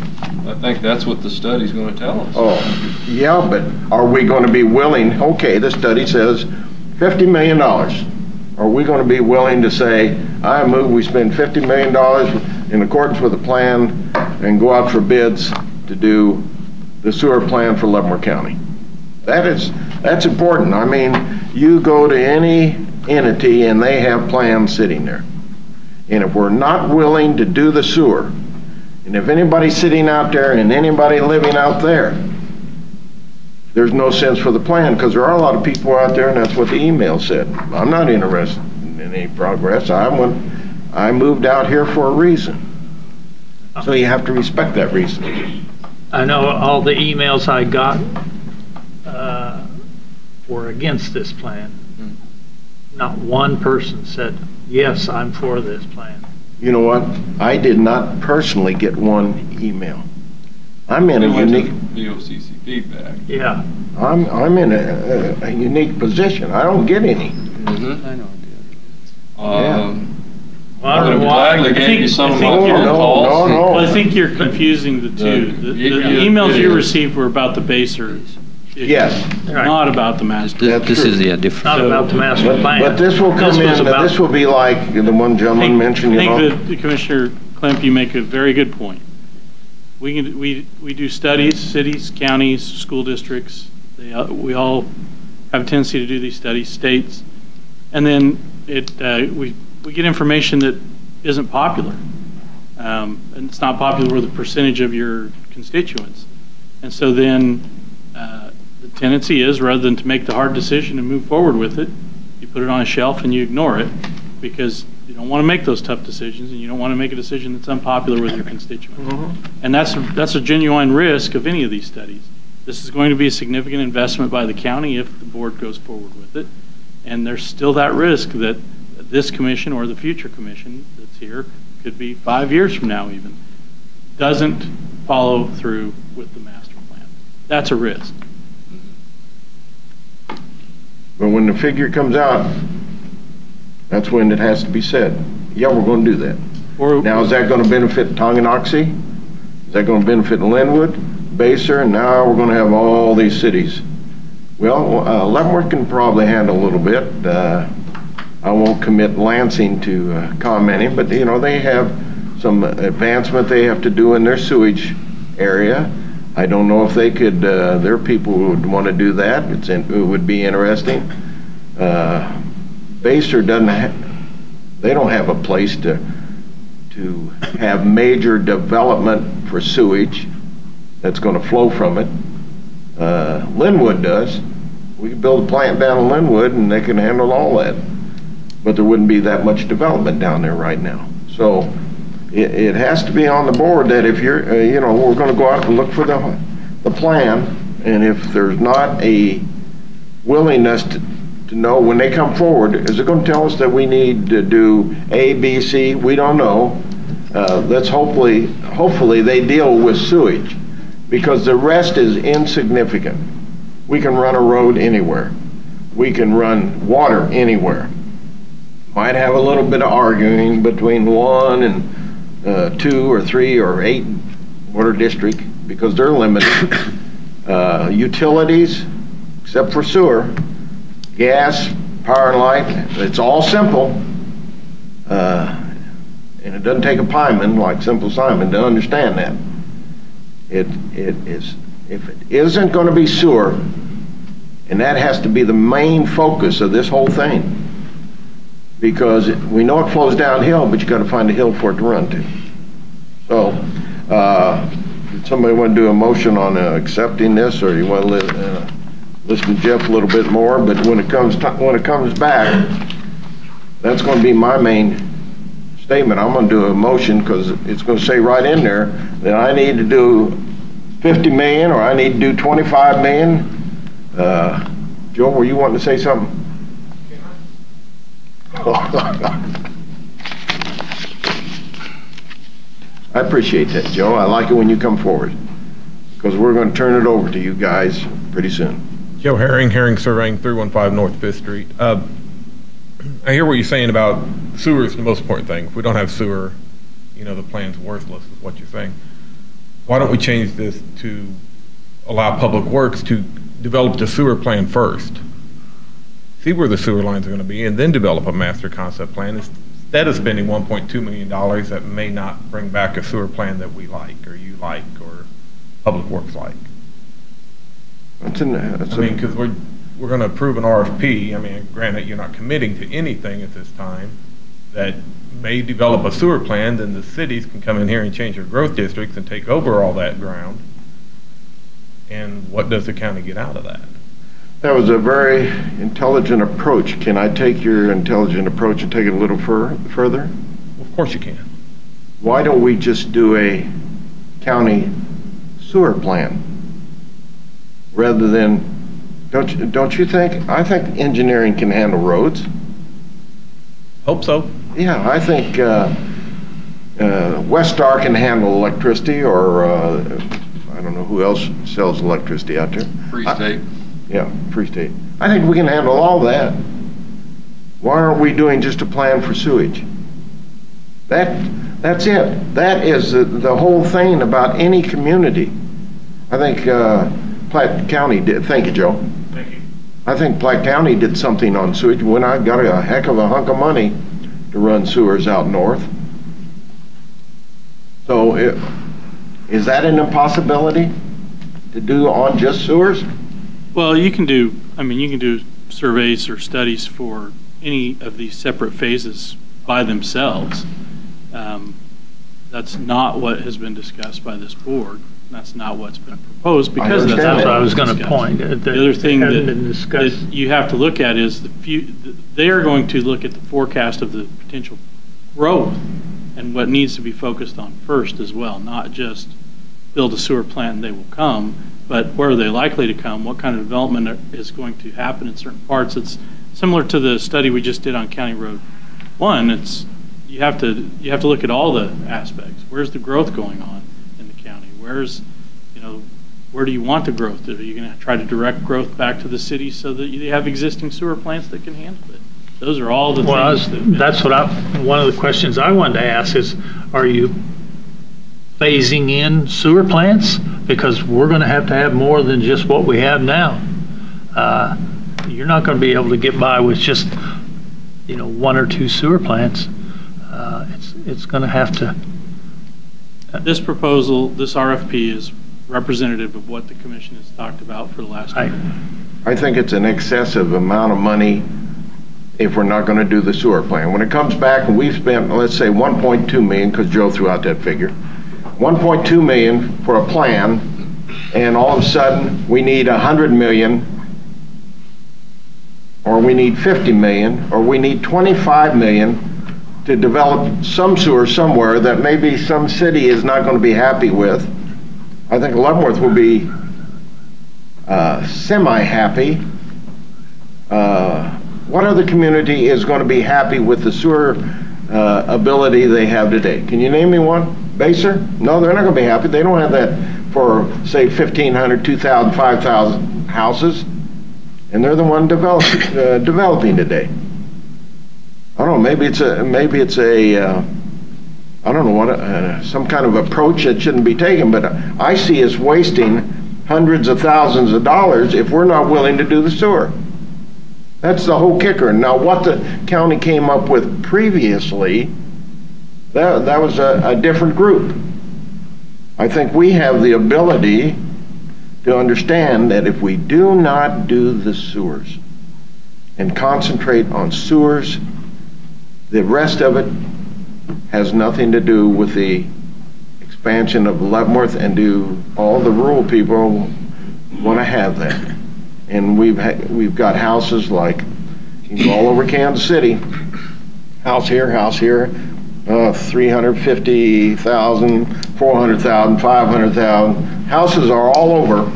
I think that's what the study's going to tell us. Oh, yeah, but are we going to be willing? Okay, the study says $50 million. Are we going to be willing to say, I move we spend $50 million in accordance with the plan and go out for bids to do the sewer plan for Leavenworth County? That's important. I mean, you go to any entity and they have plans sitting there. And if we're not willing to do the sewer, and if anybody's sitting out there and anybody living out there, there's no sense for the plan, because there are a lot of people out there, and that's what the email said. I'm not interested in any progress. I moved out here for a reason. So you have to respect that reason. I know all the emails I got were against this plan. Not one person said, yes, I'm for this plan. You know what? I did not personally get one email. I'm in a unique BOCC feedback. Yeah. I'm in a unique position. I don't get any. I know. Well, I don't know why. They gave you some of my No. Well, I think you're confusing the two. The emails you received were about the Baser issue. Yes. Not about the master. This is different. Not about the master plan. But this will come was in, about- this will be like the one gentleman mentioned, you I know. think that Commissioner Klemp, you make a very good point. We do studies, cities, counties, school districts. We all have a tendency to do these studies, states, and then we get information that isn't popular. And it's not popular with a percentage of your constituents. And so then the tendency is, rather than to make the hard decision and move forward with it, you put it on a shelf and you ignore it because you don't want to make those tough decisions and you don't want to make a decision that's unpopular with your constituents. And that's a genuine risk of any of these studies. This is going to be a significant investment by the county if the board goes forward with it. And there's still that risk that this commission or the future commission that's here could be 5 years from now even, doesn't follow through with the master plan. That's a risk. But when the figure comes out, that's when it has to be said, yeah, we're going to do that. Now, is that going to benefit Tonganoxie? Is that going to benefit Linwood, Baser, and now we're going to have all these cities? Well, Leavenworth can probably handle a little bit. I won't commit Lansing to commenting, but you know, they have some advancement they have to do in their sewage area. I don't know if they could, their people would want to do that. It would be interesting. Baser they don't have a place to have major development for sewage that's going to flow from it. Linwood does. We could build a plant down in Linwood and they can handle all that. But there wouldn't be that much development down there right now. So it has to be on the board that if you're, you know, we're going to go out and look for the plan, and if there's not a willingness to know when they come forward, is it going to tell us that we need to do A, B, C? We don't know. Let's hopefully they deal with sewage, because the rest is insignificant. We can run a road anywhere. We can run water anywhere. Might have a little bit of arguing between 1 and 2 or 3 or 8 water district because they're limited. Utilities, except for sewer, gas, power and light, it's all simple. And it doesn't take a pieman like Simple Simon to understand that. It is, if it isn't going to be sewer, and that has to be the main focus of this whole thing, because we know it flows downhill, but you got to find a hill for it to run to. So, did somebody want to do a motion on accepting this, or you want to listen to Jeff a little bit more? But when it comes back, that's going to be my main statement. I'm going to do a motion because it's going to say right in there that I need to do 50 million or I need to do 25 million. Joe, were you wanting to say something? I appreciate that, Joe. I like it when you come forward because we're going to turn it over to you guys pretty soon. Joe Herring Surveying, 315 North 5th Street. I hear what you're saying about sewer is the most important thing. If we don't have sewer, you know, the plan's worthless is what you're saying. Why don't we change this to allow Public Works to develop the sewer plan first? See where the sewer lines are going to be, and then develop a master concept plan instead of spending $1.2 million that may not bring back a sewer plan that we like, or you like, or Public Works like. I mean, because we're going to approve an RFP. I mean, granted, you're not committing to anything at this time that may develop a sewer plan, then the cities can come in here and change their growth districts and take over all that ground. And what does the county get out of that? That was a very intelligent approach. Can I take your intelligent approach and take it a little further? Of course you can. Why don't we just do a county sewer plan rather than, don't you think? I think engineering can handle roads. Hope so. Yeah, I think Westar can handle electricity, or I don't know who else sells electricity out there. Free State. Yeah, Free State. I think we can handle all that. Why aren't we doing just a plan for sewage? That's it. That is the whole thing about any community. I think Platte County did, thank you, Joe. Thank you. I think Platte County did something on sewage when I got a heck of a hunk of money to run sewers out north. So is that an impossibility to do on just sewers? Well, you can do surveys or studies for any of these separate phases by themselves. That's not what has been discussed by this board. That's not what's been proposed because that's That's what what I was going to discussed. point. The other thing that that you have to look at is they are going to look at the forecast of the potential growth and what needs to be focused on first as well, not just build a sewer plant and they will come, but where are they likely to come, what kind of development is going to happen in certain parts. It's similar to the study we just did on County Road 1. You have to look at all the aspects. Where's the growth going on in the county? Where do you want the growth? Are you going to try to direct growth back to the city so that you have existing sewer plants that can handle it? Those are all the things. That's one of the questions I wanted to ask is, are you phasing in sewer plants? Because we're going to have more than just what we have now. You're not going to be able to get by with just, 1 or 2 sewer plants. It's going to have to. This proposal, this RFP is representative of what the commission has talked about for the last year. I think it's an excessive amount of money if we're not going to do the sewer plan. When it comes back and we've spent, let's say, 1.2 million, because Joe threw out that figure, 1.2 million for a plan, and all of a sudden we need 100 million, or we need 50 million, or we need 25 million to develop some sewer somewhere that maybe some city is not going to be happy with. I think Leavenworth will be semi-happy. What other community is going to be happy with the sewer ability they have today? Can you name me one? Baser? No, they're not going to be happy. They don't have that for, say, 1,500, 2,000, 5,000 houses, and they're the one developing today. I don't know. Maybe it's a I don't know what some kind of approach that shouldn't be taken. But I see us wasting hundreds of thousands of dollars if we're not willing to do the sewer. That's the whole kicker. Now, what the county came up with previously, that was a different group. I think we have the ability to understand that if we do not do the sewers and concentrate on sewers, the rest of it has nothing to do with the expansion of Leavenworth, and do all the rural people want to have that. And we've got houses like, you can go all over Kansas City, house here, 350,000, 400,000, 500,000. Houses are all over,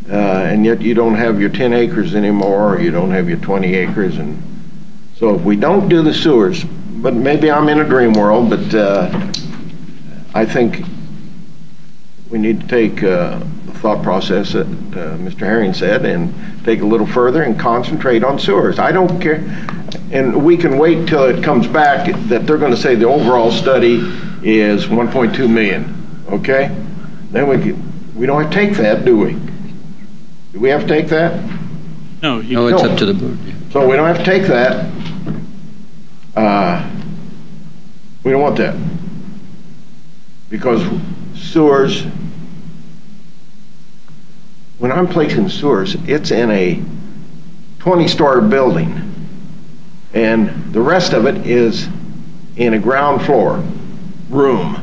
and yet you don't have your 10 acres anymore, or you don't have your 20 acres. And so if we don't do the sewers, but maybe I'm in a dream world, but I think we need to take the thought process that Mr. Herring said and take a little further and concentrate on sewers. I don't care, and we can wait till it comes back that they're going to say the overall study is 1.2 million, okay? Then we don't have to take that, do we? Do we have to take that? No, it's up to the board. Yeah. So we don't have to take that. We don't want that. Because sewers, when I'm placing sewers, it's in a 20-story building, and the rest of it is in a ground floor room.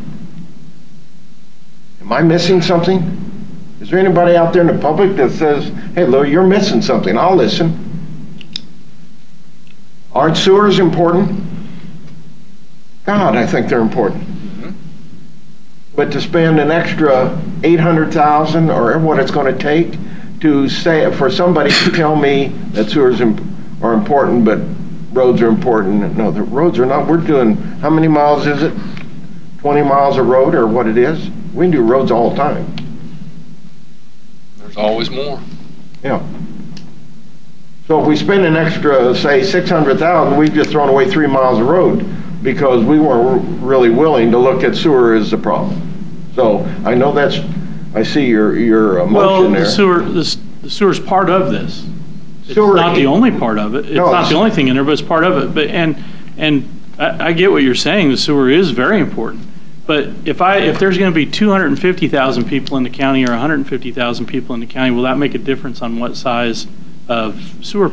Am I missing something? Is there anybody out there in the public that says, hey, Lou, you're missing something? I'll listen. Aren't sewers important? God, I think they're important. But to spend an extra $800,000 or what it's going to take to say, for somebody to tell me that sewers are important, but roads are important. No, the roads are not. We're doing, how many miles is it? 20 miles of road, or what it is? We can do roads all the time. There's always more. Yeah. So if we spend an extra, say, $600,000, we've just thrown away 3 miles of road because we weren't really willing to look at sewer as the problem. So I know that's I see your Well, motion there. the sewer's part of this. It's Sewer- not the only part of it. It's No, not it's- the only thing in there, but it's part of it. But and I get what you're saying. The sewer is very important. But if there's going to be 250,000 people in the county or 150,000 people in the county, will that make a difference on what size of sewer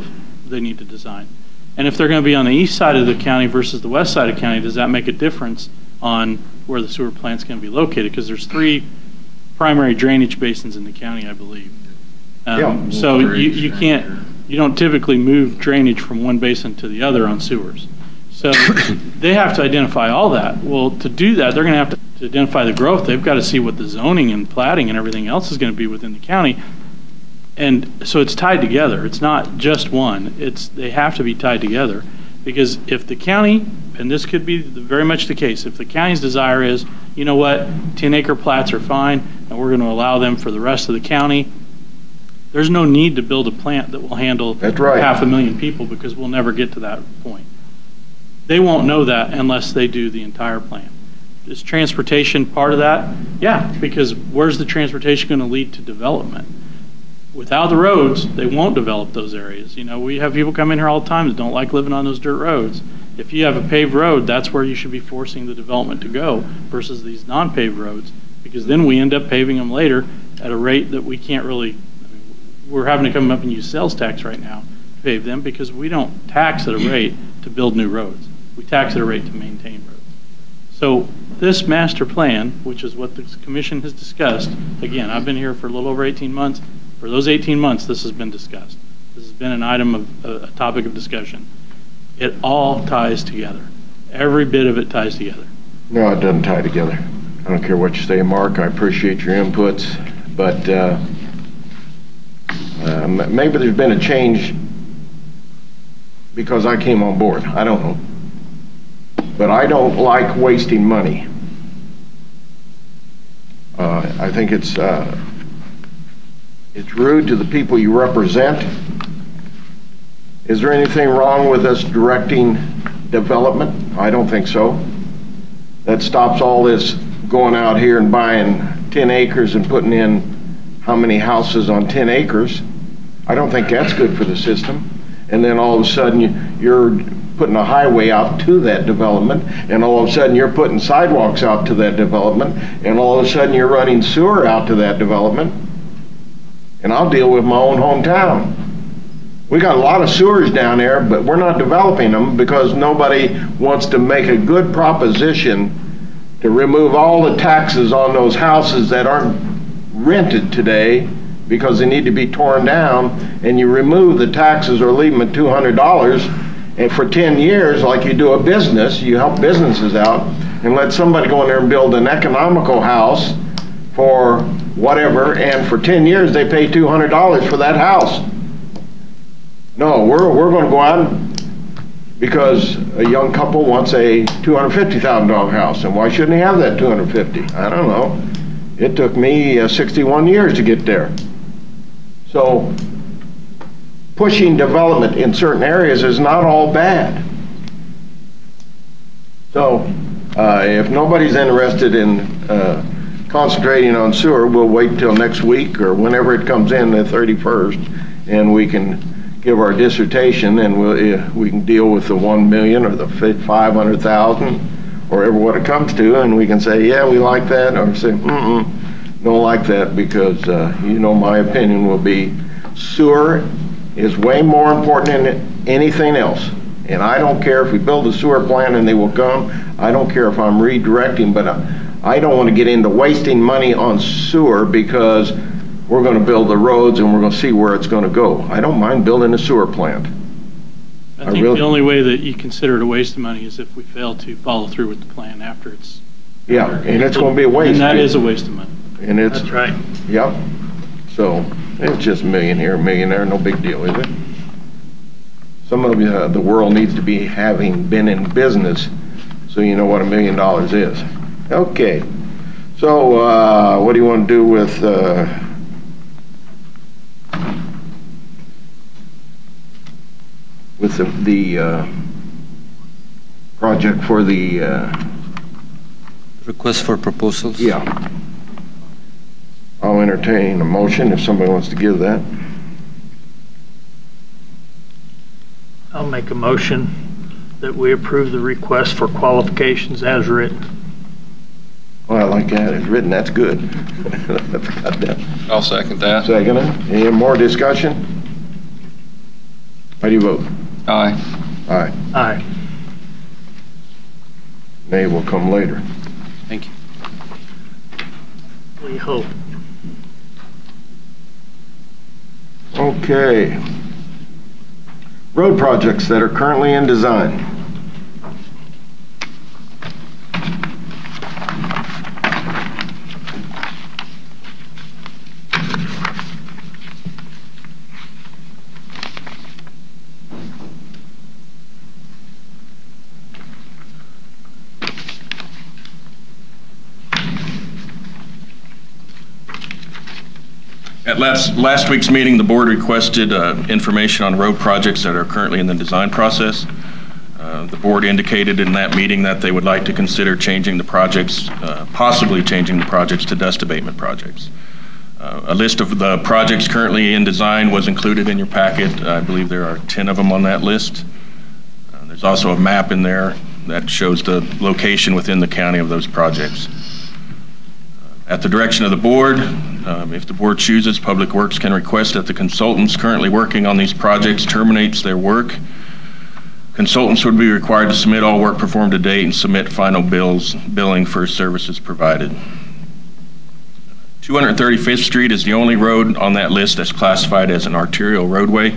they need to design? And if they're going to be on the east side of the county versus the west side of the county, does that make a difference on where the sewer plant's going to be located? Because there's 3 primary drainage basins in the county, I believe. Yeah. So you can't, you don't typically move drainage from one basin to the other on sewers. So they have to identify all that. Well, to do that, they're going to have to identify the growth. They've got to see what the zoning and plating and everything else is going to be within the county. And so it's tied together. It's not just one. They have to be tied together. Because if the county, and this could be very much the case, if the county's desire is, you know what, 10-acre plats are fine, and we're going to allow them for the rest of the county, there's no need to build a plant that will handle That's right. 500,000 people, because we'll never get to that point. They won't know that unless they do the entire plan. Is transportation part of that? Yeah, because where's the transportation going to lead to development? Without the roads, they won't develop those areas. You know, we have people come in here all the time that don't like living on those dirt roads. If you have a paved road, that's where you should be forcing the development to go versus these non-paved roads, because then we end up paving them later at a rate that we can't really, we're having to come up and use sales tax right now to pave them, because we don't tax at a rate to build new roads. We tax at a rate to maintain roads. So this master plan, which is what the commission has discussed, again, I've been here for a little over 18 months. For those 18 months, this has been discussed. This has been an item of a topic of discussion. It all ties together. Every bit of it ties together. No, it doesn't tie together. I don't care what you say, Mark. I appreciate your inputs, but maybe there's been a change because I came on board. I don't know. But I don't like wasting money. I think it's rude to the people you represent. Is there anything wrong with us directing development? I don't think so. That stops all this going out here and buying 10 acres and putting in how many houses on 10 acres. I don't think that's good for the system. And then all of a sudden you're putting a highway out to that development, and all of a sudden you're putting sidewalks out to that development, and all of a sudden you're running sewer out to that development. And I'll deal with my own hometown. We got a lot of sewers down there, but we're not developing them because nobody wants to make a good proposition to remove all the taxes on those houses that aren't rented today because they need to be torn down, and you remove the taxes or leave them at $200, and for 10 years, like you do a business, you help businesses out, and let somebody go in there and build an economical house for whatever, and for 10 years they pay $200 for that house. No, we're going to go out because a young couple wants a $250,000 house, and why shouldn't he have that $250,000? I don't know. It took me 61 years to get there. So pushing development in certain areas is not all bad. So if nobody's interested in concentrating on sewer, we'll wait till next week or whenever it comes in, the 31st, and we can give our dissertation, and we can deal with the 1 million or the 500,000 or what it comes to, and we can say, yeah, we like that, or say, don't like that, because you know my opinion will be sewer is way more important than anything else. And I don't care if we build a sewer plant and they will come. I don't care if I'm redirecting, but I don't want to get into wasting money on sewer because we're going to build the roads and we're going to see where it's going to go. I don't mind building a sewer plant. I think the only way that you consider it a waste of money is if we fail to follow through with the plan after it's... Yeah, and it's going to be a waste. And that is a waste of money. And it's... That's right. Yep. So it's just a million here, a million there, no big deal, is it? Some of the world needs to be having been in business so you know what $1 million is. Okay. So what do you want to do with the project for the Request for proposals? yeah. I'll entertain a motion if somebody wants to give that. I'll make a motion that we approve the request for qualifications as written. Well, I like that. It's written, that's good. That's goddamn. I'll second that. Second it. Any more discussion? How do you vote? Aye. Aye. Aye. Nay will come later. Thank you. We hope. Okay. Road projects that are currently in design. At last week's meeting, the board requested information on road projects that are currently in the design process. The board indicated in that meeting that they would like to consider changing the projects, possibly changing the projects to dust abatement projects. A list of the projects currently in design was included in your packet. I believe there are 10 of them on that list. There's also a map in there that shows the location within the county of those projects. At the direction of the board, if the board chooses, Public Works can request that the consultants currently working on these projects terminates their work. Consultants would be required to submit all work performed to date and submit final billing for services provided. 235th Street is the only road on that list that's classified as an arterial roadway.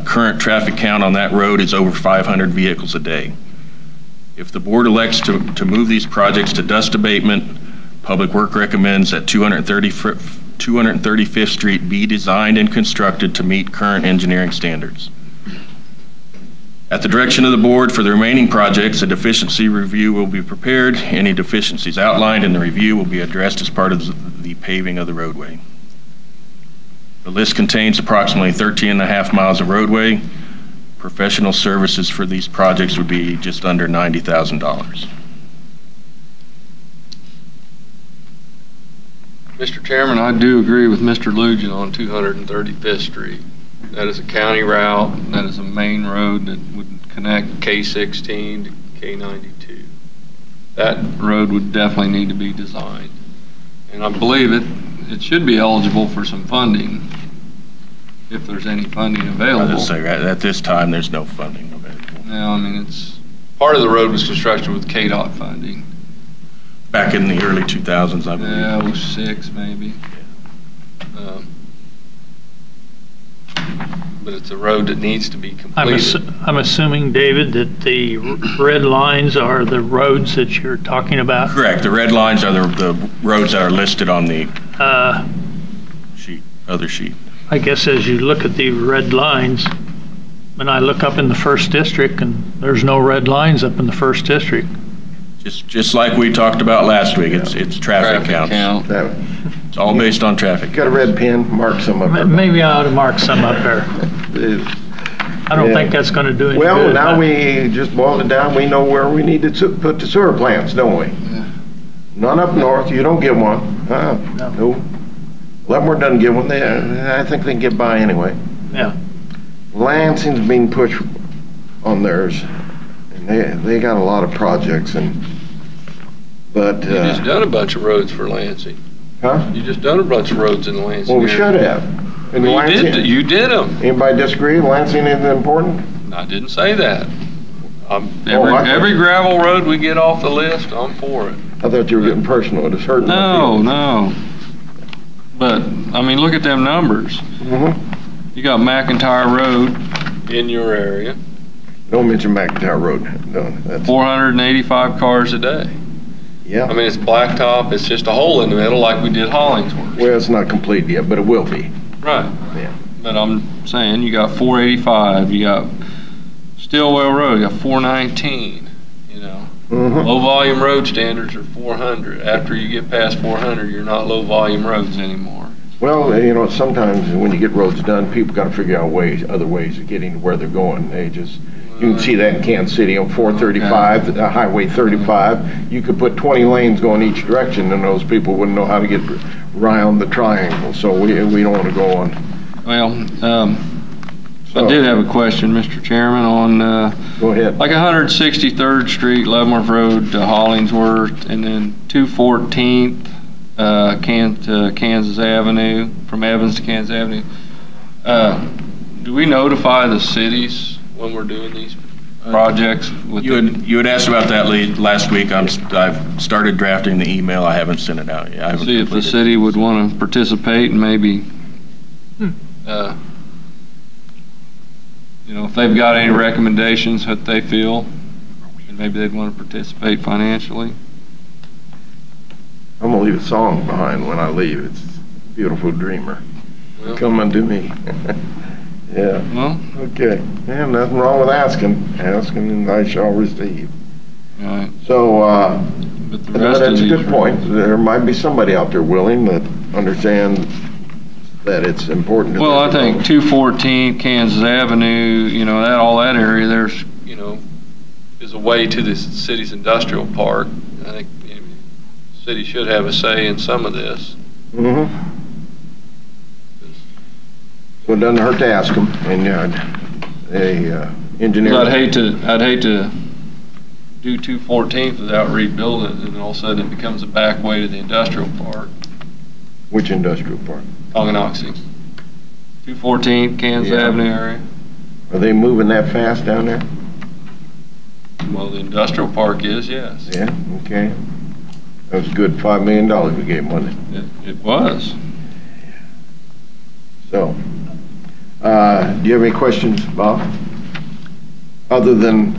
Current traffic count on that road is over 500 vehicles a day. If the board elects to move these projects to dust abatement, Public Works recommends that 235th Street be designed and constructed to meet current engineering standards. At the direction of the board, for the remaining projects, a deficiency review will be prepared. Any deficiencies outlined in the review will be addressed as part of the paving of the roadway. The list contains approximately 13.5 miles of roadway. Professional services for these projects would be just under $90,000. Mr. Chairman, I do agree with Mr. Lujan on 235th Street. That is a county route. That is a main road that would connect K16 to K92. That road would definitely need to be designed. And I believe it should be eligible for some funding, if there's any funding available. I'll just say at this time, there's no funding available. No, I mean, part of the road was constructed with KDOT funding. Back in the early 2000s, I believe. Yeah, 06 maybe. But it's a road that needs to be completed. I'm assuming, David, that the red lines are the roads that you're talking about? Correct. The red lines are the roads that are listed on the other sheet. I guess as you look at the red lines, when I look up in the 1st District, and there's no red lines up in the 1st District. Just like we talked about last week, it's traffic count. It's all based on traffic. Got a red pen, mark some up there. Maybe I ought to mark some up there. I don't think that's going to do any good. Well, now we just boiled it down. We know where we need to put the sewer plants, don't we? Yeah. None up north. You don't get one. No. Leavenworth doesn't get one. I think they can get by anyway. Yeah. Lansing's being pushed on theirs. And they got a lot of projects, but You just done a bunch of roads for Lansing. huh? You just done a bunch of roads in Lansing. Well, we should have. And Well, you did them. Anybody disagree? Lansing isn't important? I didn't say that. I thought- Every gravel road we get off the list, I'm for it. I thought you were getting personal. It's hurting. No. But, I mean, look at them numbers. Mm-hmm. You got McIntyre Road in your area, Don't mention McIntyre Road. No, that's, 485 cars a day. yeah. I mean, it's blacktop, it's just a hole in the middle like we did Hollingsworth. Well, it's not complete yet, but it will be. Right. Yeah. But I'm saying you got 485, you got Stillwell Road, you got 419, you know. Mm-hmm. Low volume road standards are 400. After you get past 400, you're not low volume roads anymore. Well, sometimes when you get roads done, people got to figure out other ways of getting to where they're going. You can see that in Kansas City on 435, Highway 35. You could put 20 lanes going each direction, and those people wouldn't know how to get around the triangle, so we don't want to go on. Well, I did have a question, Mr. Chairman, on Go ahead. like 163rd Street, Leavenworth Road to Hollingsworth, and then 214th to Kansas Avenue, from Evans to Kansas Avenue. Do we notify the cities when we're doing these projects? You had asked about that last week. I've started drafting the email. I haven't sent it out yet. See if the city would want to participate and maybe, if they've got any recommendations that they feel, and maybe they'd want to participate financially. I'm gonna leave a song behind when I leave. It's Beautiful Dreamer. Well, Come unto me. Yeah. Well, Okay. Yeah, nothing wrong with asking. Asking and I shall receive. all right. So, But the rest of that's a these good point. There might be somebody out there willing that understands that it's important to Well, I them. think 214 Kansas Avenue, all that area, there's, is a way to the city's industrial park. I think the city should have a say in some of this. Mm-hmm. So it doesn't hurt to ask them, and engineer. I'd hate to do 214th without rebuilding it, and all of a sudden it becomes a back way to the industrial park. Which industrial park? Tonganoxie. 214 Kansas Yeah. Avenue area. Are they moving that fast down there? Well, the industrial park is, yes. Yeah, okay. That was a good $5 million we gave them, wasn't it? It was. So, do you have any questions, Bob? Other than,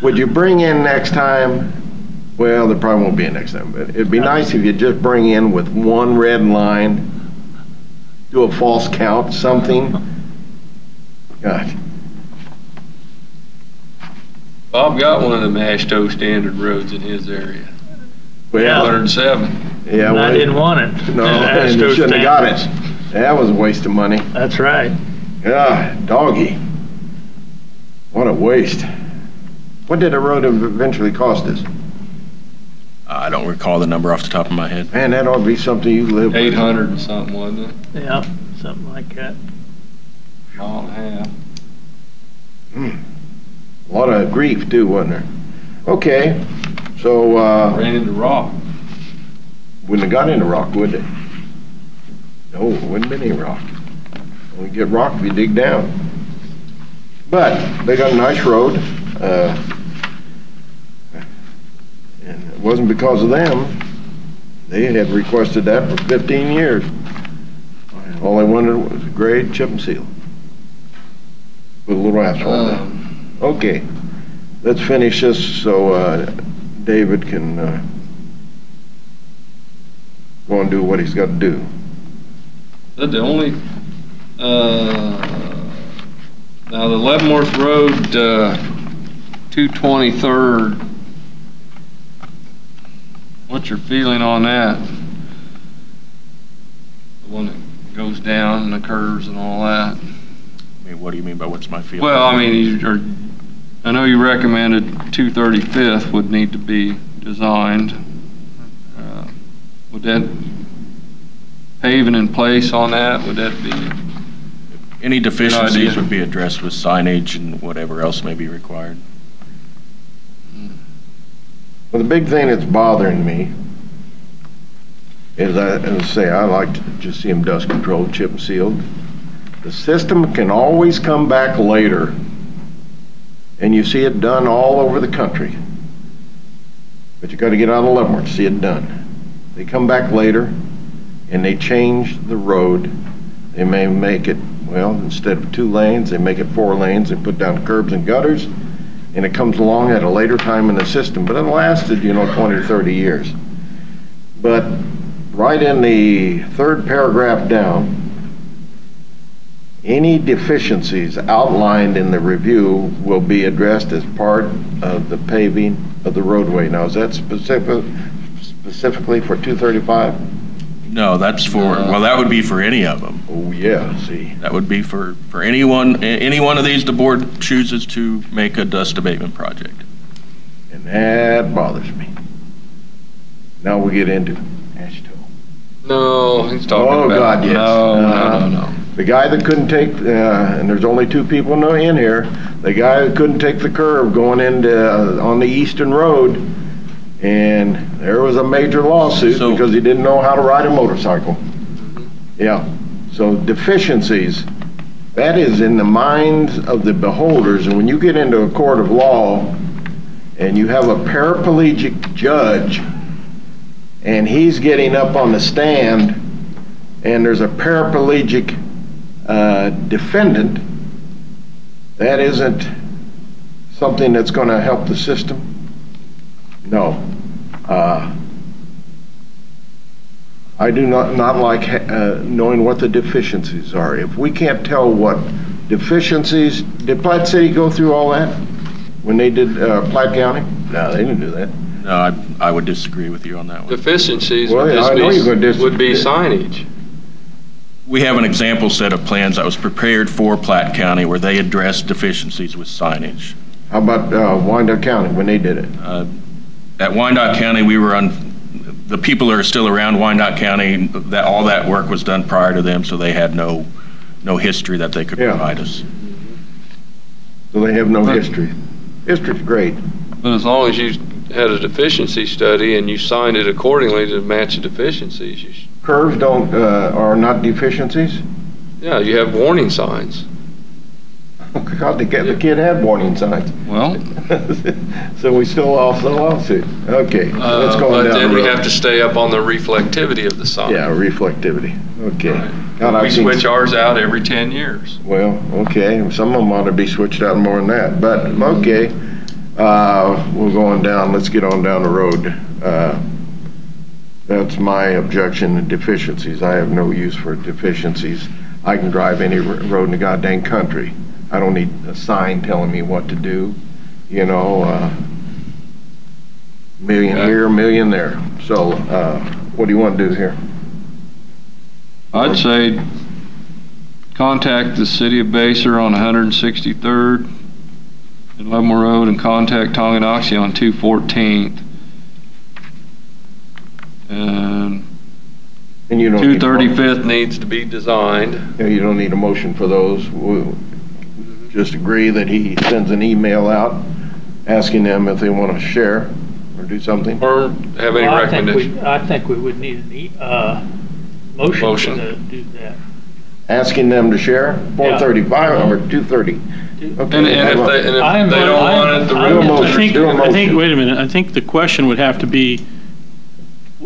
would you bring in next time? Well, there probably won't be a next time, but it'd be nice if you just bring in with one red line, do a false count, something. God. Bob got one of them AASHTO standard roads in his area. Well, 107. yeah, And I well, didn't want it. no, and you shouldn't have got it. That was a waste of money. That's right. Yeah, doggy. What a waste. What did the road eventually cost us? I don't recall the number off the top of my head. Man, that ought to be something you live with. 800 and something, wasn't it? Yeah, something like that. Mile and a half. A lot of grief too, wasn't there? Okay, so, Ran into rock. wouldn't have got into rock, would they? No, it wouldn't have been any rock. Only get rock if you dig down. But they got a nice road, and it wasn't because of them. They had requested that for 15 years. All they wanted was a grade, chip and seal. With a little asphalt down. Okay, let's finish this so David can go and do what he's got to do. That the only, now the Leavenworth Road, 223rd, what's your feeling on that? The one that goes down and the curves and all that? I mean, what do you mean by what's my feeling? Well, I mean, I know you recommended 235th would need to be designed. Would that paving in place on that, would that be? Any deficiencies idea. would be addressed with signage and whatever else may be required. Well, the big thing that's bothering me is, as I say, I like to just see them dust controlled, chip and sealed. The system can always come back later, and you see it done all over the country. But you got to get out of Leavenworth to see it done. They come back later, and they change the road. They may make it, well, instead of 2 lanes, they make it 4 lanes. They put down curbs and gutters, and it comes along at a later time in the system. But it lasted, 20 or 30 years. But right in the 3rd paragraph down, any deficiencies outlined in the review will be addressed as part of the paving of the roadway. Now, is that specifically for 235? No, that's for, well, that would be for any of them. Oh, yeah, see. That would be for any one of these the board chooses to make a dust abatement project. And that bothers me. Now we get into Ashto. No, he's talking Oh, about. God, yes. No. The guy that couldn't take, and there's only two people in here, the guy that couldn't take the curve going into, on the Eastern Road, and there was a major lawsuit So- because he didn't know how to ride a motorcycle. Yeah, so deficiencies, that is in the minds of the beholders, and when you get into a court of law, and you have a paraplegic judge, and he's getting up on the stand, and there's a paraplegic defendant, that isn't something that's going to help the system. No. I do not like knowing what the deficiencies are. If we can't tell what deficiencies, did Platte City go through all that when they did Platte County? No, they didn't do that. No, I would disagree with you on that one. Deficiencies Well, would yeah, I know you're gonna just would be signage. We have an example set of plans that was prepared for Platte County where they addressed deficiencies with signage. How about Wyandotte County when they did it? At Wyandotte County, we were on, the people that are still around Wyandotte County, that all that work was done prior to them, so they had no history that they could Yeah. provide us. So they have no history. History's great. But as long as you had a deficiency study and you signed it accordingly to match the deficiencies, Curves are not deficiencies? yeah, you have warning signs. God, the kid had warning signs. Well, So we still lost the lawsuit. Okay, let's go but down then the we road. have to stay up on the reflectivity of the sign. Yeah, reflectivity. Okay. God, We I've seen- switch ours out every 10 years. Well, okay, some of them ought to be switched out more than that, but, okay. We're going down, let's get on down the road. That's my objection to deficiencies. I have no use for deficiencies. I can drive any road in the goddamn country. I don't need a sign telling me what to do, you know, million here, million there. So, what do you want to do here? I'd say contact the city of Basel on 163rd and Leavenworth Road and contact Tonganoxie on 214th. And And you don't need a motion. 235th needs to be designed. Yeah, you don't need a motion for those. We'll just agree that he sends an email out asking them if they want to share or do something. Or have any Well, recommendation? I think we would need a motion Motion. to do that. Asking them to share, 435 or 230? Okay. And if they don't want it, the Do a road. motion, do a I think, motion. wait a minute, I think the question would have to be,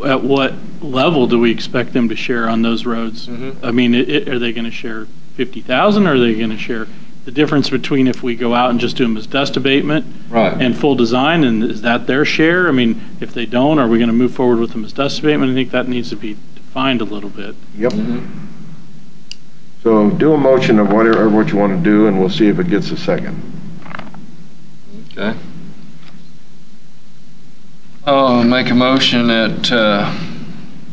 at what level do we expect them to share on those roads? I mean, are they going to share 50,000, or are they going to share the difference between if we go out and just do them as dust abatement Right. and full design, and is that their share? I mean, if they don't, are we going to move forward with them as dust abatement? I think that needs to be defined a little bit. Yep. So do a motion of whatever, what you want to do, and we'll see if it gets a second. Okay. I'll make a motion that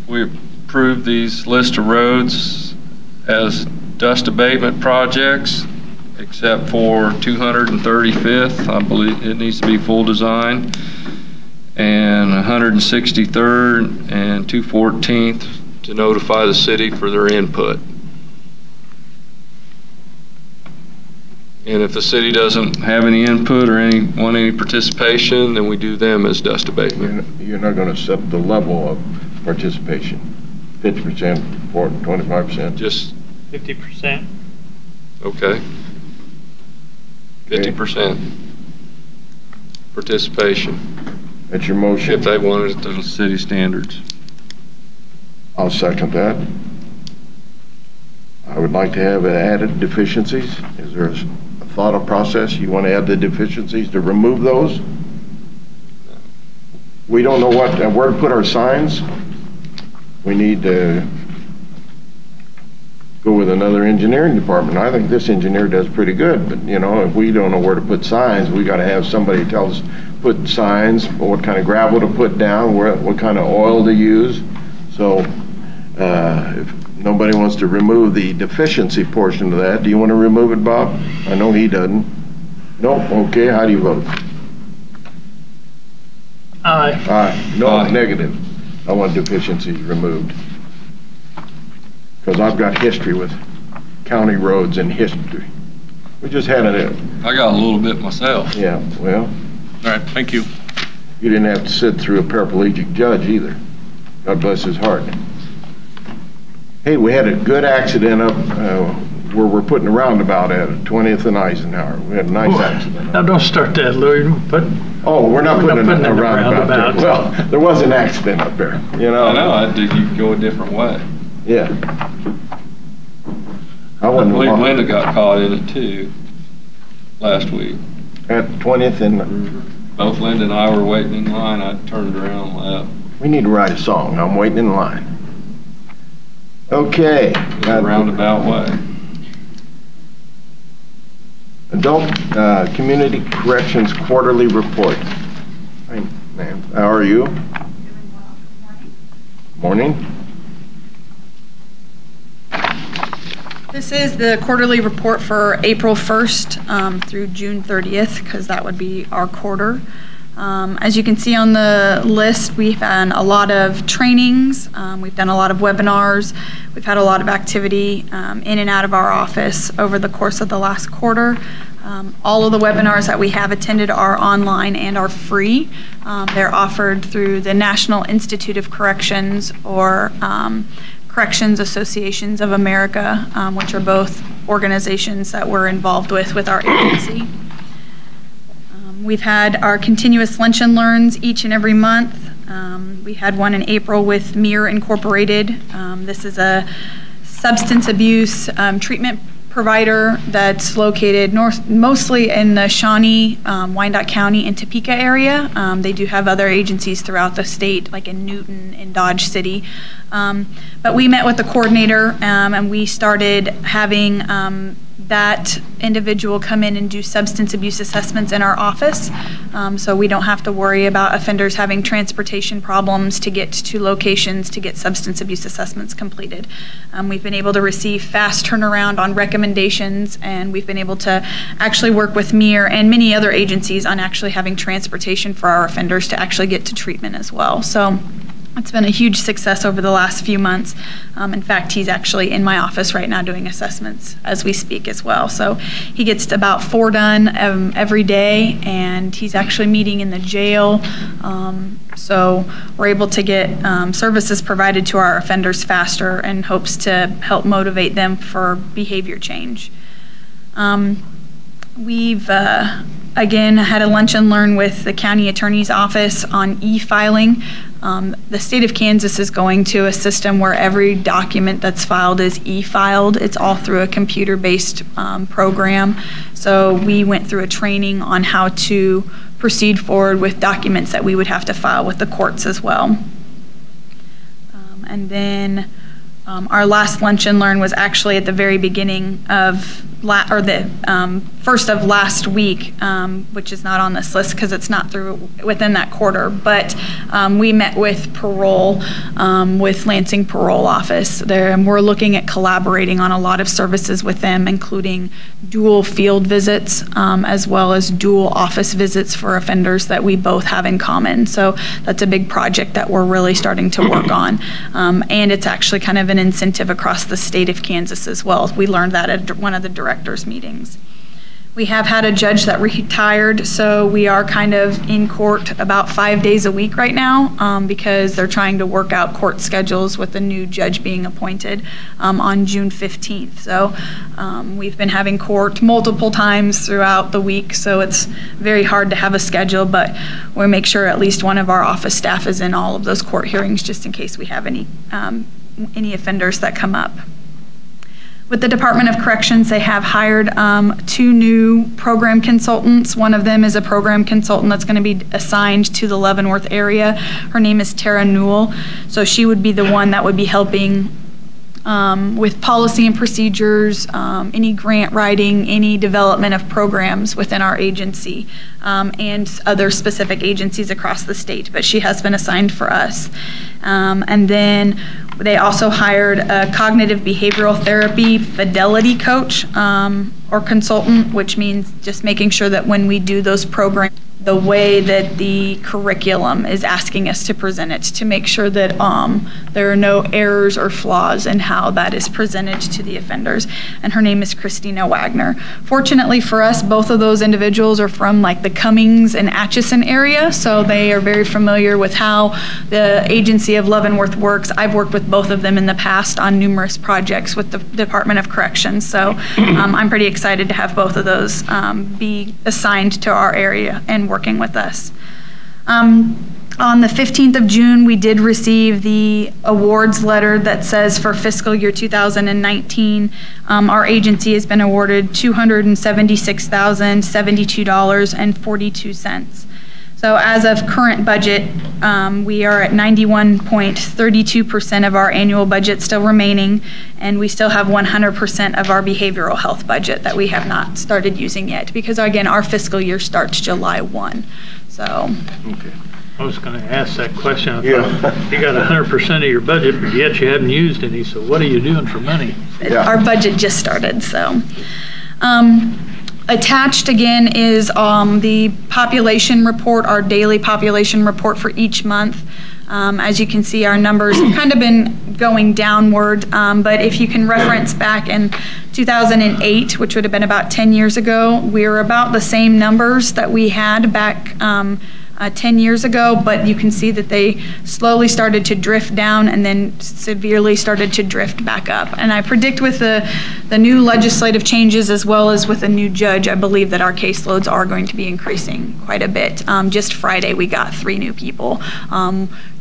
we approve these list of roads as dust abatement projects, except for 235th, I believe it needs to be full design, and 163rd and 214th to notify the city for their input. And if the city doesn't have any input or want any participation, then we do them as dust abatement. You're not going to set the level of participation, 50%, 25%. Just, 50%. okay. 50% participation, That's your motion. if they wanted it to the city standards. I'll second that. I would like to have added deficiencies. Is there a thought or process? You want to add the deficiencies to remove those? We don't know where to put our signs. We need to go with another engineering department. I think this engineer does pretty good, but you know, if we don't know where to put signs, we got to have somebody tell us, put signs, what kind of gravel to put down, what kind of oil to use. So, if nobody wants to remove the deficiency portion of that, do you want to remove it, Bob? I know he doesn't. No? Okay, how do you vote? Aye. Aye. No, Aye. negative. I want deficiencies removed. Because I've got history with county roads and history. We just had it. I got a little bit myself. Yeah, well, All right, thank you. you didn't have to sit through a paraplegic judge either. God bless his heart. Hey, we had a good accident up where we're putting a roundabout at 20th and Eisenhower. We had a nice accident. Now, don't start that, Louis, but Oh, we're not putting in a the roundabout there. roundabout. Well, there was an accident up there, you know? I know, I think you could go a different way. Yeah. I I wouldn't believe walk Linda got caught in it too, last week. at 20th and, Both Linda and I were waiting in line, I turned around and left. we need to write a song. I'm waiting in line. Okay. A roundabout way. Adult Community Corrections Quarterly Report. Hi, ma'am. How are you? Morning. This is the quarterly report for April 1st through June 30th, because that would be our quarter. As you can see on the list, we've done a lot of trainings, we've done a lot of webinars, we've had a lot of activity in and out of our office over the course of the last quarter. All of the webinars that we have attended are online and are free. They're offered through the National Institute of Corrections or Corrections Associations of America, which are both organizations that we're involved with our agency. We've had our continuous lunch and learns each and every month. We had one in April with MIR Incorporated. This is a substance abuse treatment provider that's located mostly in the Shawnee, Wyandotte County, and Topeka area. They do have other agencies throughout the state, like in Newton and Dodge City. But we met with the coordinator and we started having that individual come in and do substance abuse assessments in our office, so we don't have to worry about offenders having transportation problems to get to locations to get substance abuse assessments completed. We've been able to receive fast turnaround on recommendations, and we've been able to actually work with MIR and many other agencies on actually having transportation for our offenders to actually get to treatment as well. So it's been a huge success over the last few months. In fact, he's actually in my office right now doing assessments as we speak as well. So he gets about 4 done every day, and he's actually meeting in the jail. So we're able to get services provided to our offenders faster and hopes to help motivate them for behavior change. We've again had a lunch and learn with the county attorney's office on e-filing. The state of Kansas is going to a system where every document that's filed is e-filed. It's all through a computer-based program. So we went through a training on how to proceed forward with documents that we would have to file with the courts as well. And then our last lunch and learn was actually at the very beginning of first of last week, which is not on this list because it's not within that quarter, but we met with parole, with Lansing Parole Office there, and we're looking at collaborating on a lot of services with them, including dual field visits, as well as dual office visits for offenders that we both have in common. So that's a big project that we're really starting to work on. And it's actually kind of an incentive across the state of Kansas as well. We learned that at one of the directors' meetings. We have had a judge that retired, so we are kind of in court about 5 days a week right now because they're trying to work out court schedules with the new judge being appointed on June 15th. So we've been having court multiple times throughout the week, so it's very hard to have a schedule, but we'll make sure at least one of our office staff is in all of those court hearings just in case we have any offenders that come up. With the Department of Corrections, they have hired 2 new program consultants. One of them is a program consultant that's going to be assigned to the Leavenworth area. Her name is Tara Newell. So she would be the one that would be helping with policy and procedures, any grant writing, any development of programs within our agency, and other specific agencies across the state. But she has been assigned for us. And then they also hired a cognitive behavioral therapy fidelity coach or consultant, which means just making sure that when we do those programs, the way that the curriculum is asking us to present it, to make sure that there are no errors or flaws in how that is presented to the offenders. And her name is Christina Wagner. Fortunately for us, both of those individuals are from like the Cummings and Atchison area, so they are very familiar with how the agency of Leavenworth works. I've worked with both of them in the past on numerous projects with the Department of Corrections, so I'm pretty excited to have both of those be assigned to our area and working with us. On the 15th of June, we did receive the awards letter that says for fiscal year 2019, our agency has been awarded $276,072.42. So as of current budget, we are at 91.32% of our annual budget still remaining, and we still have 100% of our behavioral health budget that we have not started using yet, because again, our fiscal year starts July 1. So. Okay. I was going to ask that question. I Yeah. thought you got 100% of your budget, but yet you haven't used any, so what are you doing for money? Yeah. Our budget just started, so. Attached again is the population report, our daily population report for each month. As you can see, our numbers have kind of been going downward, but if you can reference back in 2008, which would have been about 10 years ago, we were about the same numbers that we had back 10 years ago, but you can see that they slowly started to drift down and then severely started to drift back up. And I predict with the new legislative changes as well as with a new judge, I believe that our caseloads are going to be increasing quite a bit. Just Friday we got 3 new people.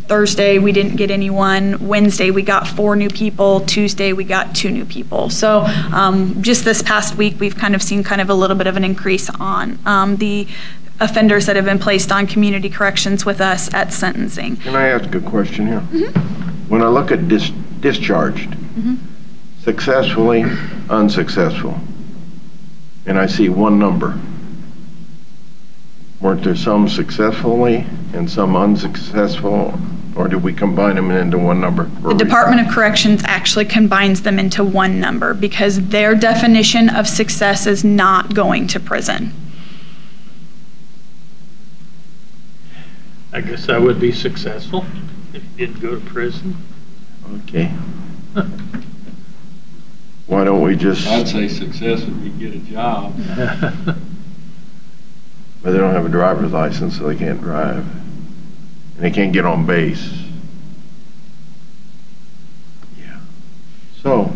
Thursday we didn't get anyone. Wednesday we got 4 new people. Tuesday we got 2 new people. So just this past week we've kind of seen kind of a little bit of an increase on the offenders that have been placed on community corrections with us at sentencing. Can I ask a question here? Mm-hmm. When I look at discharged, mm-hmm. successfully, unsuccessful, and I see one number, weren't there some successfully and some unsuccessful, or did we combine them into one number? The Department of Corrections actually combines them into one number because their definition of success is not going to prison. I guess I would be successful if you didn't go to prison. Okay. Why don't we just... I'd say success if you get a job. But they don't have a driver's license, so they can't drive. And they can't get on base. Yeah. So,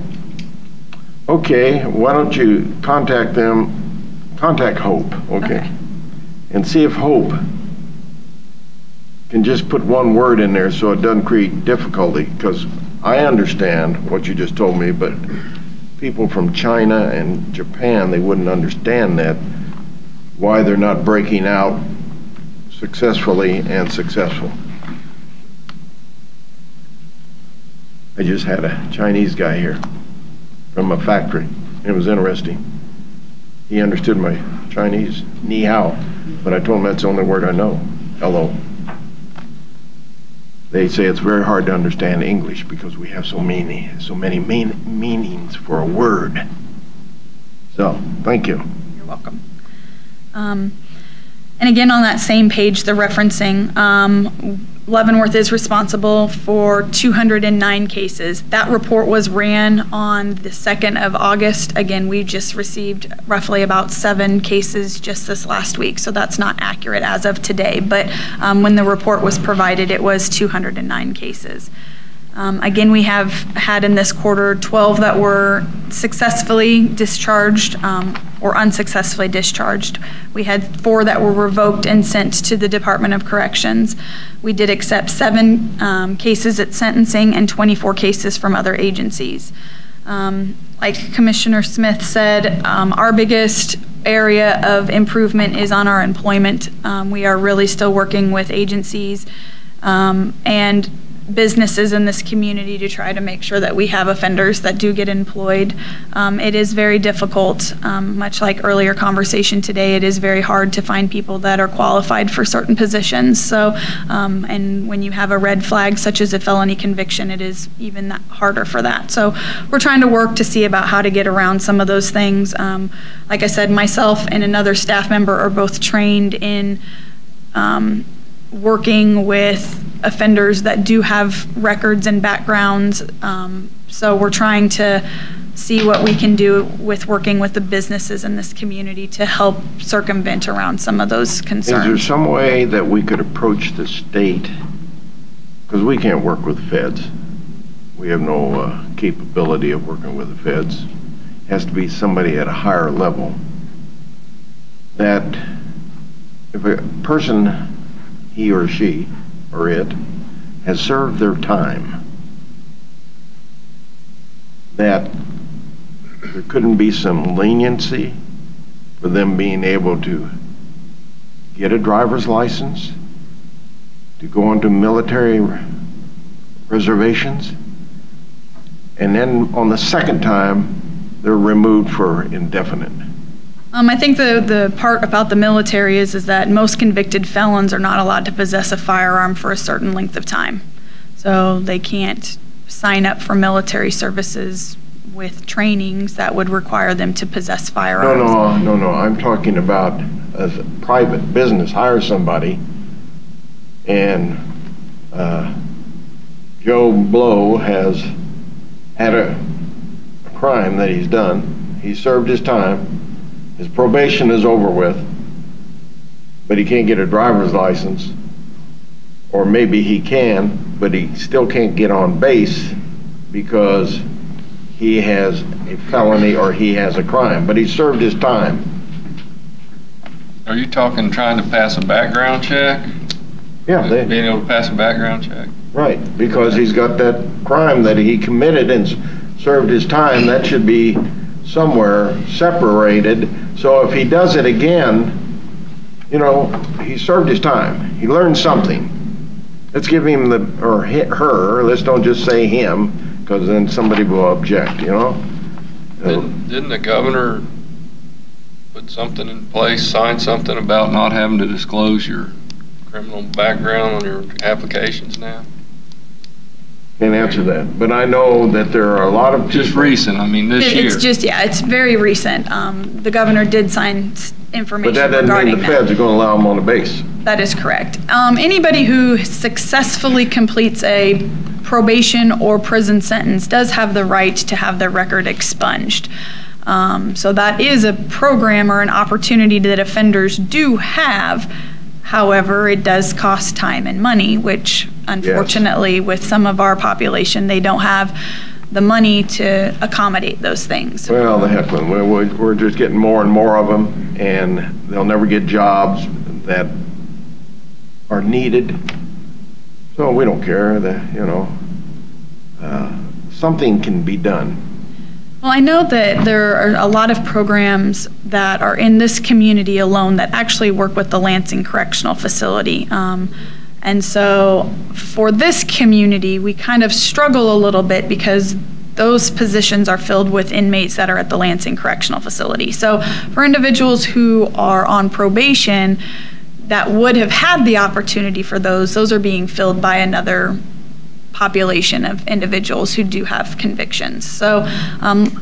okay, why don't you contact them, contact Hope, okay? And see if Hope can just put one word in there so it doesn't create difficulty, because I understand what you just told me, but people from China and Japan, they wouldn't understand that, why they're not breaking out successfully and successful. I just had a Chinese guy here from a factory. It was interesting. He understood my Chinese, ni hao, but I told him that's the only word I know, hello. They say it's very hard to understand English because we have so many meanings for a word. So, thank you. You're welcome. And again, on that same page, the referencing, Leavenworth is responsible for 209 cases. That report was ran on the 2nd of August. Again, we just received roughly about 7 cases just this last week, so that's not accurate as of today. But when the report was provided, it was 209 cases. Again, we have had in this quarter 12 that were successfully discharged or unsuccessfully discharged. We had 4 that were revoked and sent to the Department of Corrections. We did accept 7 cases at sentencing and 24 cases from other agencies. Like Commissioner Smith said, our biggest area of improvement is on our employment. We are really still working with agencies and businesses in this community to try to make sure that we have offenders that do get employed. It is very difficult, much like earlier conversation today, it is very hard to find people that are qualified for certain positions. So, and when you have a red flag such as a felony conviction, it is even that harder for that. So we're trying to work to see about how to get around some of those things. Like I said, myself and another staff member are both trained in working with offenders that do have records and backgrounds. So we're trying to see what we can do with working with the businesses in this community to help circumvent around some of those concerns. Is there some way that we could approach the state? Because we can't work with the feds. We have no capability of working with the feds. It has to be somebody at a higher level. That if a person, he or she, or it, has served their time, that there couldn't be some leniency for them being able to get a driver's license, to go onto military reservations, and then on the second time, they're removed for indefinite. I think the part about the military is that most convicted felons are not allowed to possess a firearm for a certain length of time. So they can't sign up for military services with trainings that would require them to possess firearms. No. I'm talking about as a private business, hire somebody, and Joe Blow has had a crime that he's done. He served his time. His probation is over with, but he can't get a driver's license, or maybe he can, but he still can't get on base because he has a felony or he has a crime, but he served his time. Are you talking trying to pass a background check? Yeah. Being able to pass a background check? Right, because he's got that crime that he committed and served his time. That should be somewhere separated. So if he does it again, you know, he served his time. He learned something. Let's give him or her, let's don't just say him, because then somebody will object, you know? Didn't the governor put something in place, sign something about not having to disclose your criminal background on your applications now? Can't answer that, but I know that there are a lot of just recent. I mean, this year. It's just it's very recent. The governor did sign information. But that doesn't mean the feds are going to allow them on the base. That is correct. Anybody who successfully completes a probation or prison sentence does have the right to have their record expunged. So that is a program or an opportunity that offenders do have. However, it does cost time and money, which unfortunately with some of our population, they don't have the money to accommodate those things. Well, the heck with them. We're just getting more and more of them, and they'll never get jobs that are needed. So we don't care that, you know, something can be done. Well, I know that there are a lot of programs that are in this community alone that actually work with the Lansing Correctional Facility. And so for this community, we kind of struggle a little bit because those positions are filled with inmates that are at the Lansing Correctional Facility. So for individuals who are on probation that would have had the opportunity for those are being filled by another population of individuals who do have convictions. So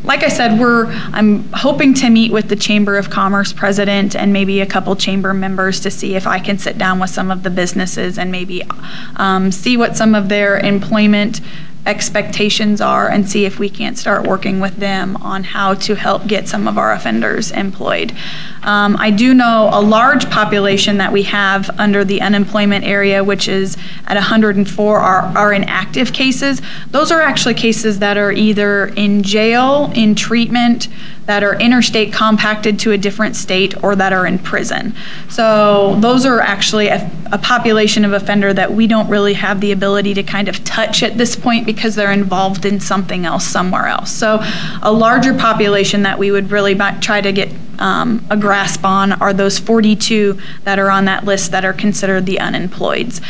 like I said, I'm hoping to meet with the Chamber of Commerce president and maybe a couple chamber members to see if I can sit down with some of the businesses and maybe see what some of their employment expectations are and see if we can't start working with them on how to help get some of our offenders employed. I do know a large population that we have under the unemployment area, which is at 104 are inactive cases. Those are actually cases that are either in jail, in treatment, that are interstate compacted to a different state, or that are in prison. So those are actually a population of offender that we don't really have the ability to kind of touch at this point because they're involved in something else somewhere else. So a larger population that we would really try to get a grasp on are those 42 that are on that list that are considered the unemployeds.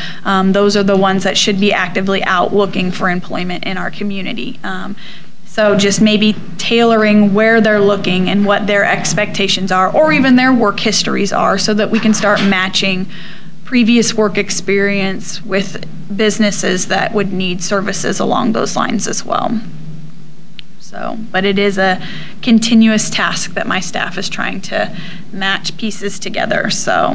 Those are the ones that should be actively out looking for employment in our community. So just maybe tailoring where they're looking and what their expectations are, or even their work histories are, so that we can start matching previous work experience with businesses that would need services along those lines as well. So, but it is a continuous task that my staff is trying to match pieces together. So,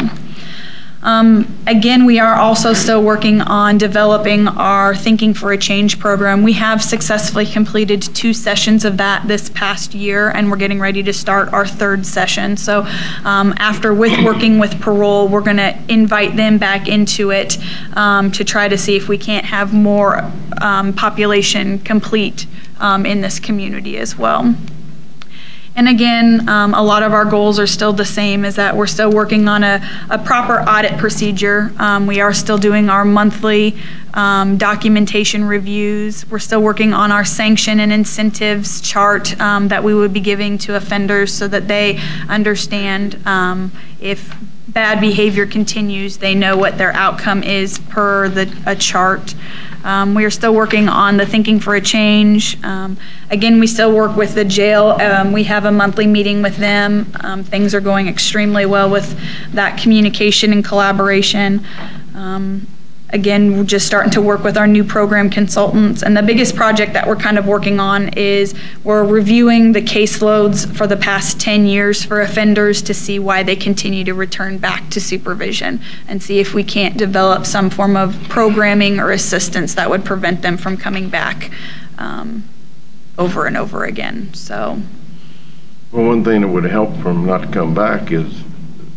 Again, we are also still working on developing our Thinking for a Change program. We have successfully completed 2 sessions of that this past year, and we're getting ready to start our 3rd session. So after working with parole, we're going to invite them back into it to try to see if we can't have more population complete in this community as well. And again, a lot of our goals are still the same, is that we're still working on a proper audit procedure. We are still doing our monthly documentation reviews. We're still working on our sanction and incentives chart that we would be giving to offenders so that they understand if bad behavior continues, they know what their outcome is per a chart. We are still working on the Thinking for a Change. Again, we still work with the jail. We have a monthly meeting with them. Things are going extremely well with that communication and collaboration. Again, we're just starting to work with our new program consultants. And the biggest project that we're kind of working on is we're reviewing the caseloads for the past 10 years for offenders to see why they continue to return back to supervision and see if we can't develop some form of programming or assistance that would prevent them from coming back over and over again. So, well, one thing that would help for them not to come back is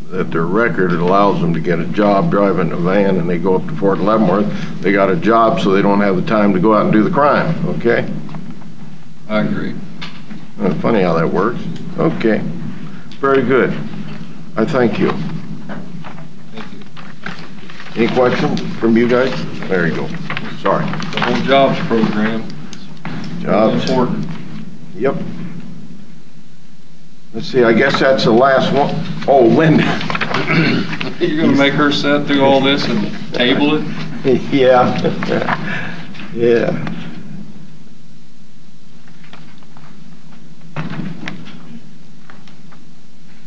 that their record allows them to get a job driving a van, and they go up to Fort Leavenworth. They got a job, so they don't have the time to go out and do the crime. Okay? I agree. Funny how that works. Okay. Very good. I thank you. Thank you. Any questions from you guys? There you go. Sorry. The whole jobs program. Jobs. Important. Yep. Let's see, I guess that's the last one. Oh, Linda. You're going to make her sit through all this and table it? Yeah. Yeah.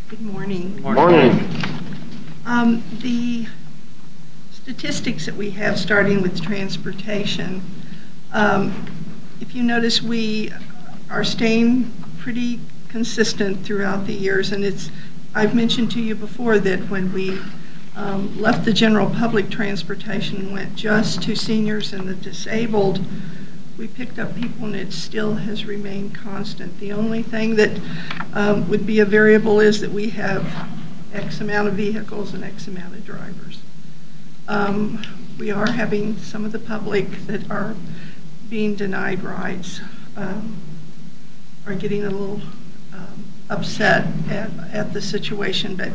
Good morning. Morning. The statistics that we have starting with transportation, if you notice, we are staying pretty consistent throughout the years, and I've mentioned to you before that when we left the general public transportation and went just to seniors and the disabled, we picked up people, and it still has remained constant. The only thing that would be a variable is that we have X amount of vehicles and X amount of drivers. We are having some of the public that are being denied rides are getting a little upset at the situation, but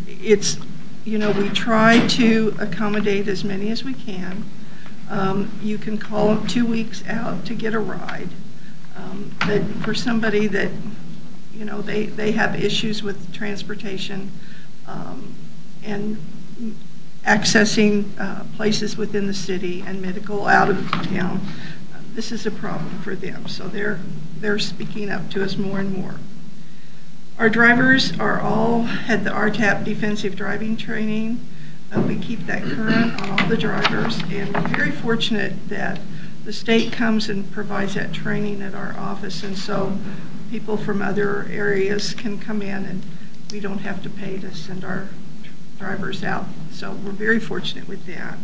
it's, you know, we try to accommodate as many as we can. You can call 2 weeks out to get a ride, but for somebody that, you know, they have issues with transportation and accessing places within the city and medical out of town, this is a problem for them. So they're speaking up to us more and more. Our drivers are all had the RTAP defensive driving training. We keep that current on all the drivers, and we're very fortunate that the state comes and provides that training at our office, and so people from other areas can come in and we don't have to pay to send our drivers out. So we're very fortunate with that.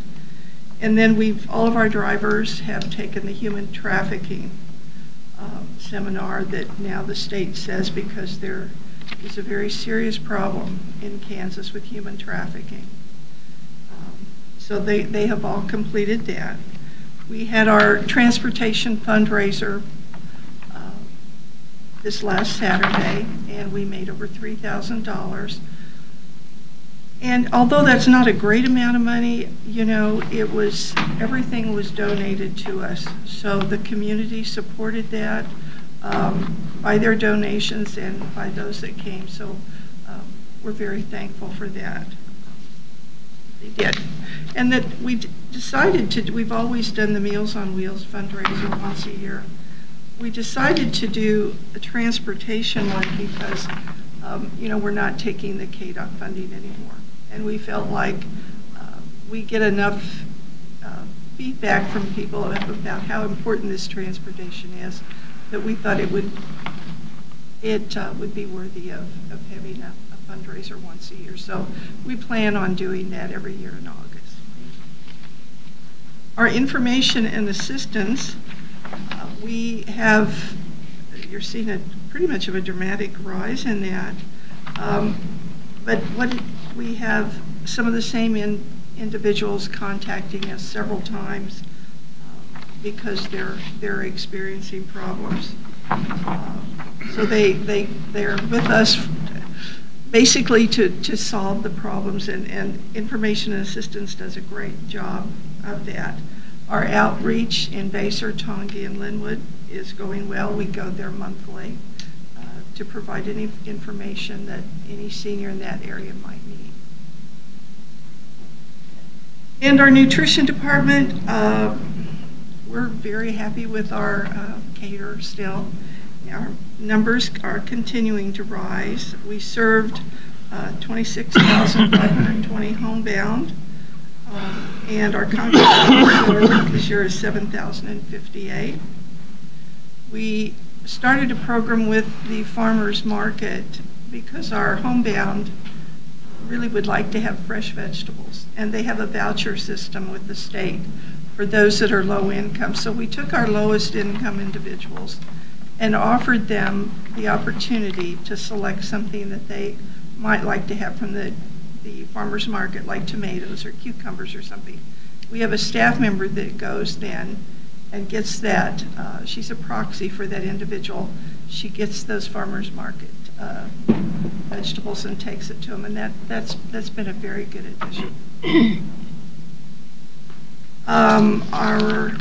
And then all of our drivers have taken the human trafficking seminar that now the state says, because there is a very serious problem in Kansas with human trafficking. So they have all completed that. We had our transportation fundraiser this last Saturday, and we made over $3,000. And although that's not a great amount of money, you know, everything was donated to us. So the community supported that by their donations and by those that came. So we're very thankful for that. They did. And that we decided we've always done the Meals on Wheels fundraiser once a year. We decided to do a transportation one because, you know, we're not taking the KDOT funding anymore. And we felt like we get enough feedback from people about how important this transportation is that we thought it would be worthy of having a fundraiser once a year. So we plan on doing that every year in August. Our information and assistance, we have, you're seeing pretty much of a dramatic rise in that. But we have some of the same individuals contacting us several times because they're experiencing problems. So they're with us basically to solve the problems, and information and assistance does a great job of that. Our outreach in Basehor, Tongi, and Linwood is going well. We go there monthly to provide any information that any senior in that area might need. And our nutrition department, we're very happy with our caterer still. Our numbers are continuing to rise. We served 26,520 homebound, and our contract this year is 7,058. We started a program with the farmers market because our homebound really would like to have fresh vegetables, and they have a voucher system with the state for those that are low income. So we took our lowest income individuals and offered them the opportunity to select something that they might like to have from the farmers market, like tomatoes or cucumbers or something. We have a staff member that goes then and gets that. She's a proxy for that individual. She gets those farmers market vegetables and takes it to them, and that's been a very good addition. Our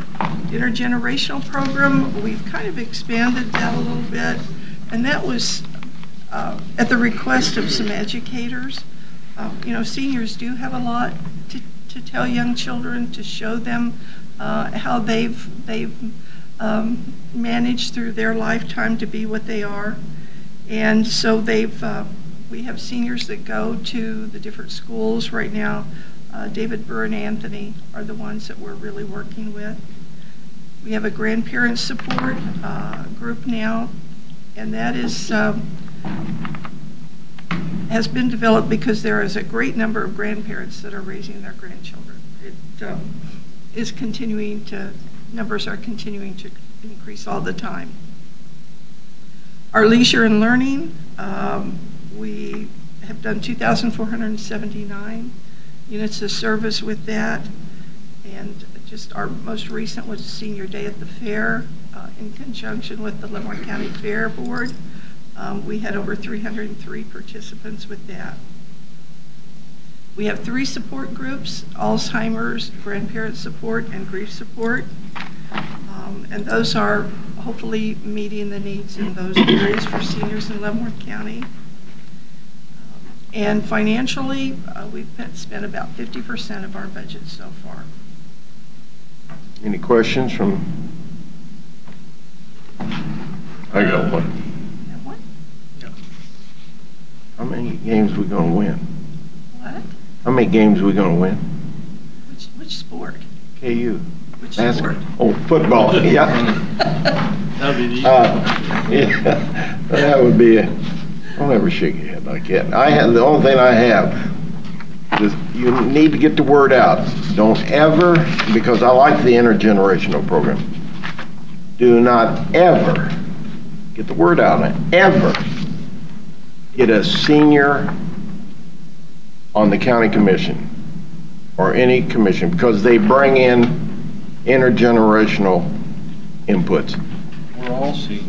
intergenerational program, we've kind of expanded that a little bit, and that was at the request of some educators. Seniors do have a lot to tell young children, to show them how they've managed through their lifetime to be what they are. And so we have seniors that go to the different schools right now. David Burr and Anthony are the ones that we're really working with. We have a grandparent support group now, and that has been developed because there is a great number of grandparents that are raising their grandchildren. Numbers are continuing to increase all the time. Our leisure and learning, we have done 2,479 units of service with that, and just our most recent was Senior Day at the Fair in conjunction with the Leavenworth County Fair Board. We had over 303 participants with that. We have 3 support groups: Alzheimer's, grandparent support, and grief support. And those are hopefully meeting the needs in those areas for seniors in Leavenworth County. And financially, we've spent about 50% of our budget so far. Any questions from? I got one. That one? Yeah. How many games we gonna win? What? How many games we gonna win? Which sport? KU. Which Basketball. sport? Oh, football. Yeah. That'd be the Yeah. That would be it. Don't ever shake your head like that. The only thing I have is you need to get the word out. Don't ever, because I like the intergenerational program, do not ever get the word out and ever get a senior on the county commission or any commission, because they bring in intergenerational inputs. We're all seniors.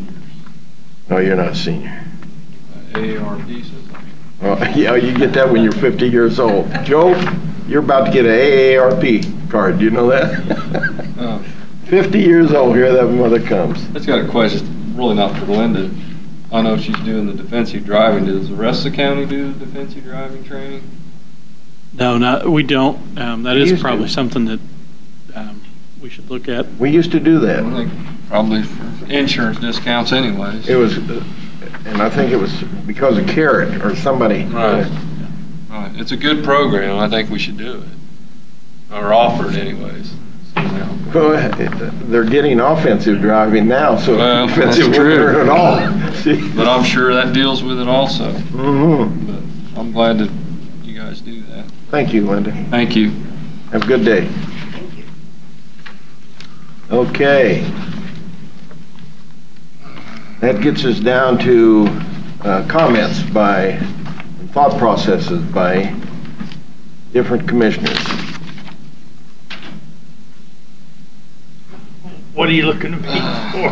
No, you're not a senior. AARP says that. Yeah, you get that when you're 50 years old. Joe, you're about to get an AARP card. Do you know that? 50 years old, here that mother comes. That's got a question, really not for Linda. I know she's doing the defensive driving. Does the rest of the county do the defensive driving training? No, we don't. That is probably something that we should look at. We used to do that. I think probably for insurance discounts anyways. It was, and I think it was because of Carrot or somebody. Right. Right. It's a good program. I think we should do it, or offer it anyways. Well, they're getting offensive driving now, so defensive that's true. at all. But I'm sure that deals with it also. Mm-hmm. But I'm glad that you guys do that. Thank you, Linda. Thank you. Have a good day. Thank you. Okay. That gets us down to comments by, thought processes by different commissioners. What are you looking at me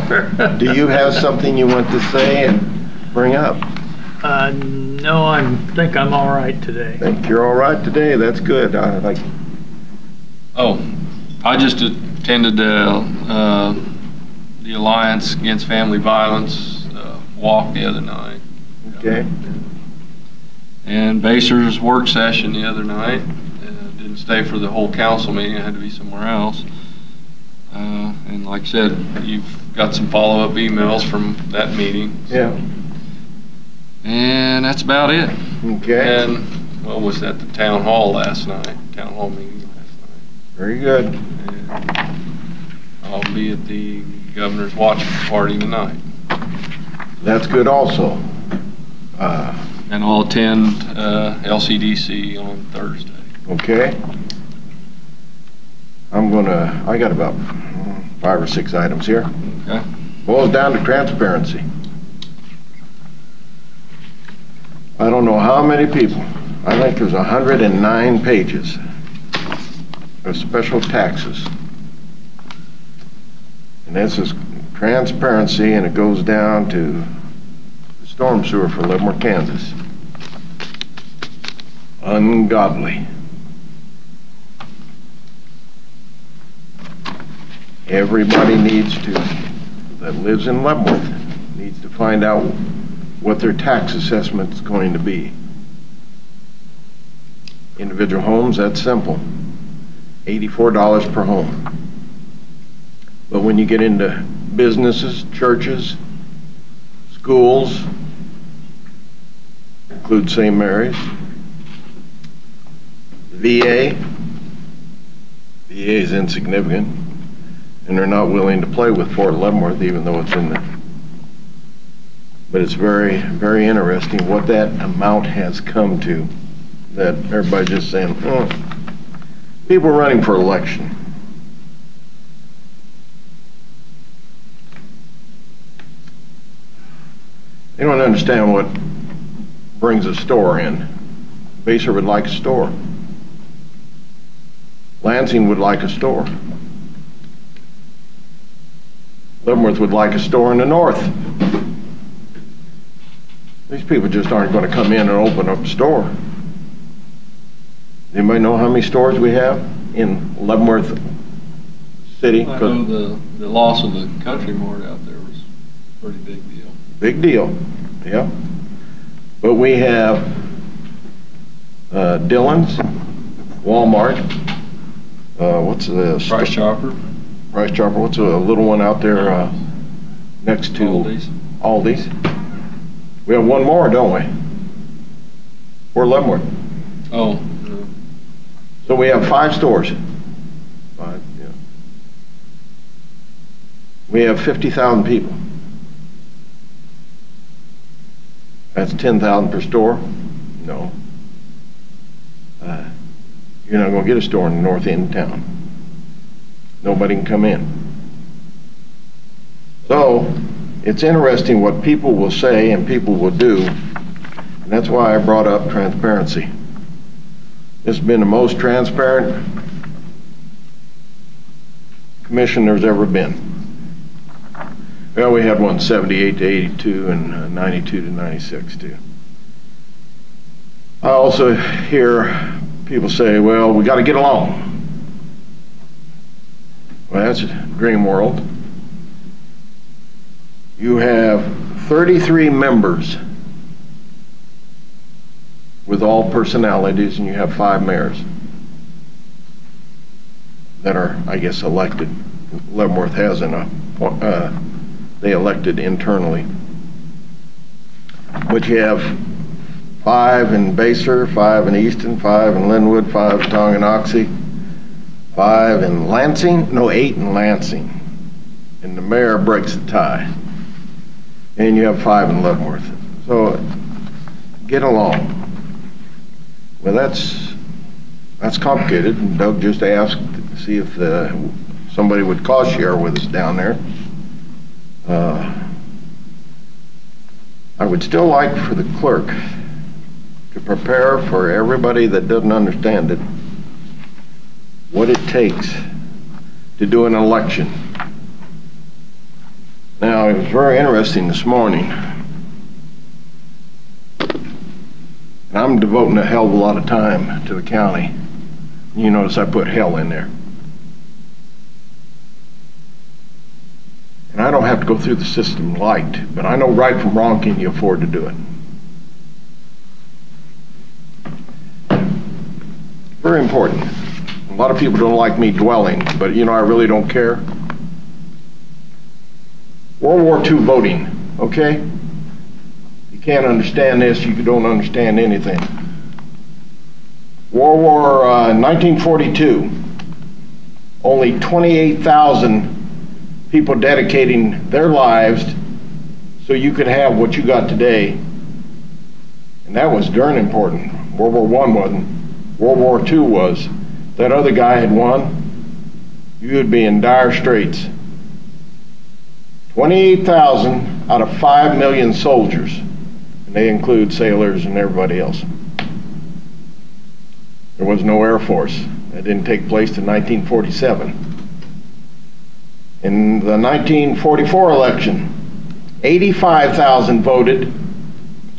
for? Do you have something you want to say and bring up? No, I think I'm all right today. Think you're all right today? That's good. Oh, I just attended the Alliance Against Family Violence walk the other night. Okay. And Baser's work session the other night. Didn't stay for the whole council meeting. I had to be somewhere else. And like I said, you've got some follow-up emails from that meeting. So. Yeah. And that's about it. Okay. And what was that? The town hall last night. Town hall meeting last night. Very good. And I'll be at the governor's watch party tonight. That's good also. And I'll attend LCDC on Thursday. Okay. I got about 5 or 6 items here. Okay. Boils down to transparency. I don't know how many people, I think there's 109 pages of special taxes. And this is transparency, and it goes down to the storm sewer for Livermore, Kansas. Ungodly. Everybody that lives in Leavenworth needs to find out what their tax assessment is going to be. Individual homes, that's simple. $84 per home. But when you get into businesses, churches, schools, include St. Mary's, VA is insignificant, and they're not willing to play with Fort Leavenworth, even though it's in the. But it's very, very interesting what that amount has come to, that everybody's just saying, people running for election. They don't understand what brings a store in. Baser would like a store. Lansing would like a store. Leavenworth would like a store in the north. These people just aren't going to come in and open up a store. Anybody know how many stores we have in Leavenworth City? I know the loss of the Country Mart out there was a pretty big deal. Big deal, yeah. But we have Dillon's, Walmart, what's the Price Chopper. Price Chopper, what's a little one out there next to Aldi's? We have one more, don't we? Or Leavenworth. Oh, no. So we have 5 stores. 5, yeah. We have 50,000 people. That's 10,000 per store? No. You're not going to get a store in the north end of town. Nobody can come in. So, it's interesting what people will say and people will do, and that's why I brought up transparency. This has been the most transparent commission there's ever been. Well, we had one 78 to 82 and 92 to 96 too. I also hear people say, well, we got to get along. Well, that's a dream world. You have 33 members with all personalities, and you have 5 mayors that are, I guess, elected. Leavenworth has they elected internally. But you have 5 in Baser, 5 in Easton, 5 in Linwood, 5 in Tonganoxie, 5 in Lansing, no, 8 in Lansing. And the mayor breaks the tie. And you have 5 in Leavenworth. So get along. Well, that's complicated. And Doug just asked to see if somebody would cost share with us down there. I would still like for the clerk to prepare for everybody that doesn't understand it what it takes to do an election. Now, it was very interesting this morning. And I'm devoting a hell of a lot of time to the county. You notice I put hell in there. And I don't have to go through the system light, but I know right from wrong. Can you afford to do it? Very important. A lot of people don't like me dwelling, but you know, I really don't care. World War II voting, okay? You can't understand this, you don't understand anything. World War 1942, only 28,000 people dedicating their lives so you could have what you got today. And that was darn important. World War I wasn't. World War II was. If that other guy had won, you would be in dire straits. 28,000 out of 5 million soldiers, and they include sailors and everybody else. There was no Air Force. That didn't take place till 1947. In the 1944 election, 85,000 voted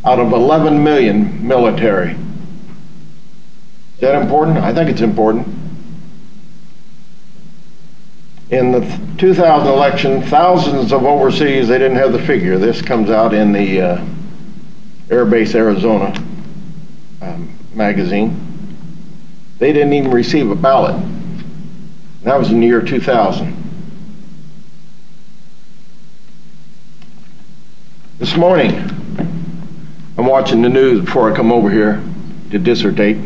out of 11 million military. Is that important? I think it's important. In the 2000 election, thousands of overseas, they didn't have the figure. This comes out in the Air Base Arizona magazine. They didn't even receive a ballot. That was in the year 2000. This morning, I'm watching the news before I come over here to dissertate.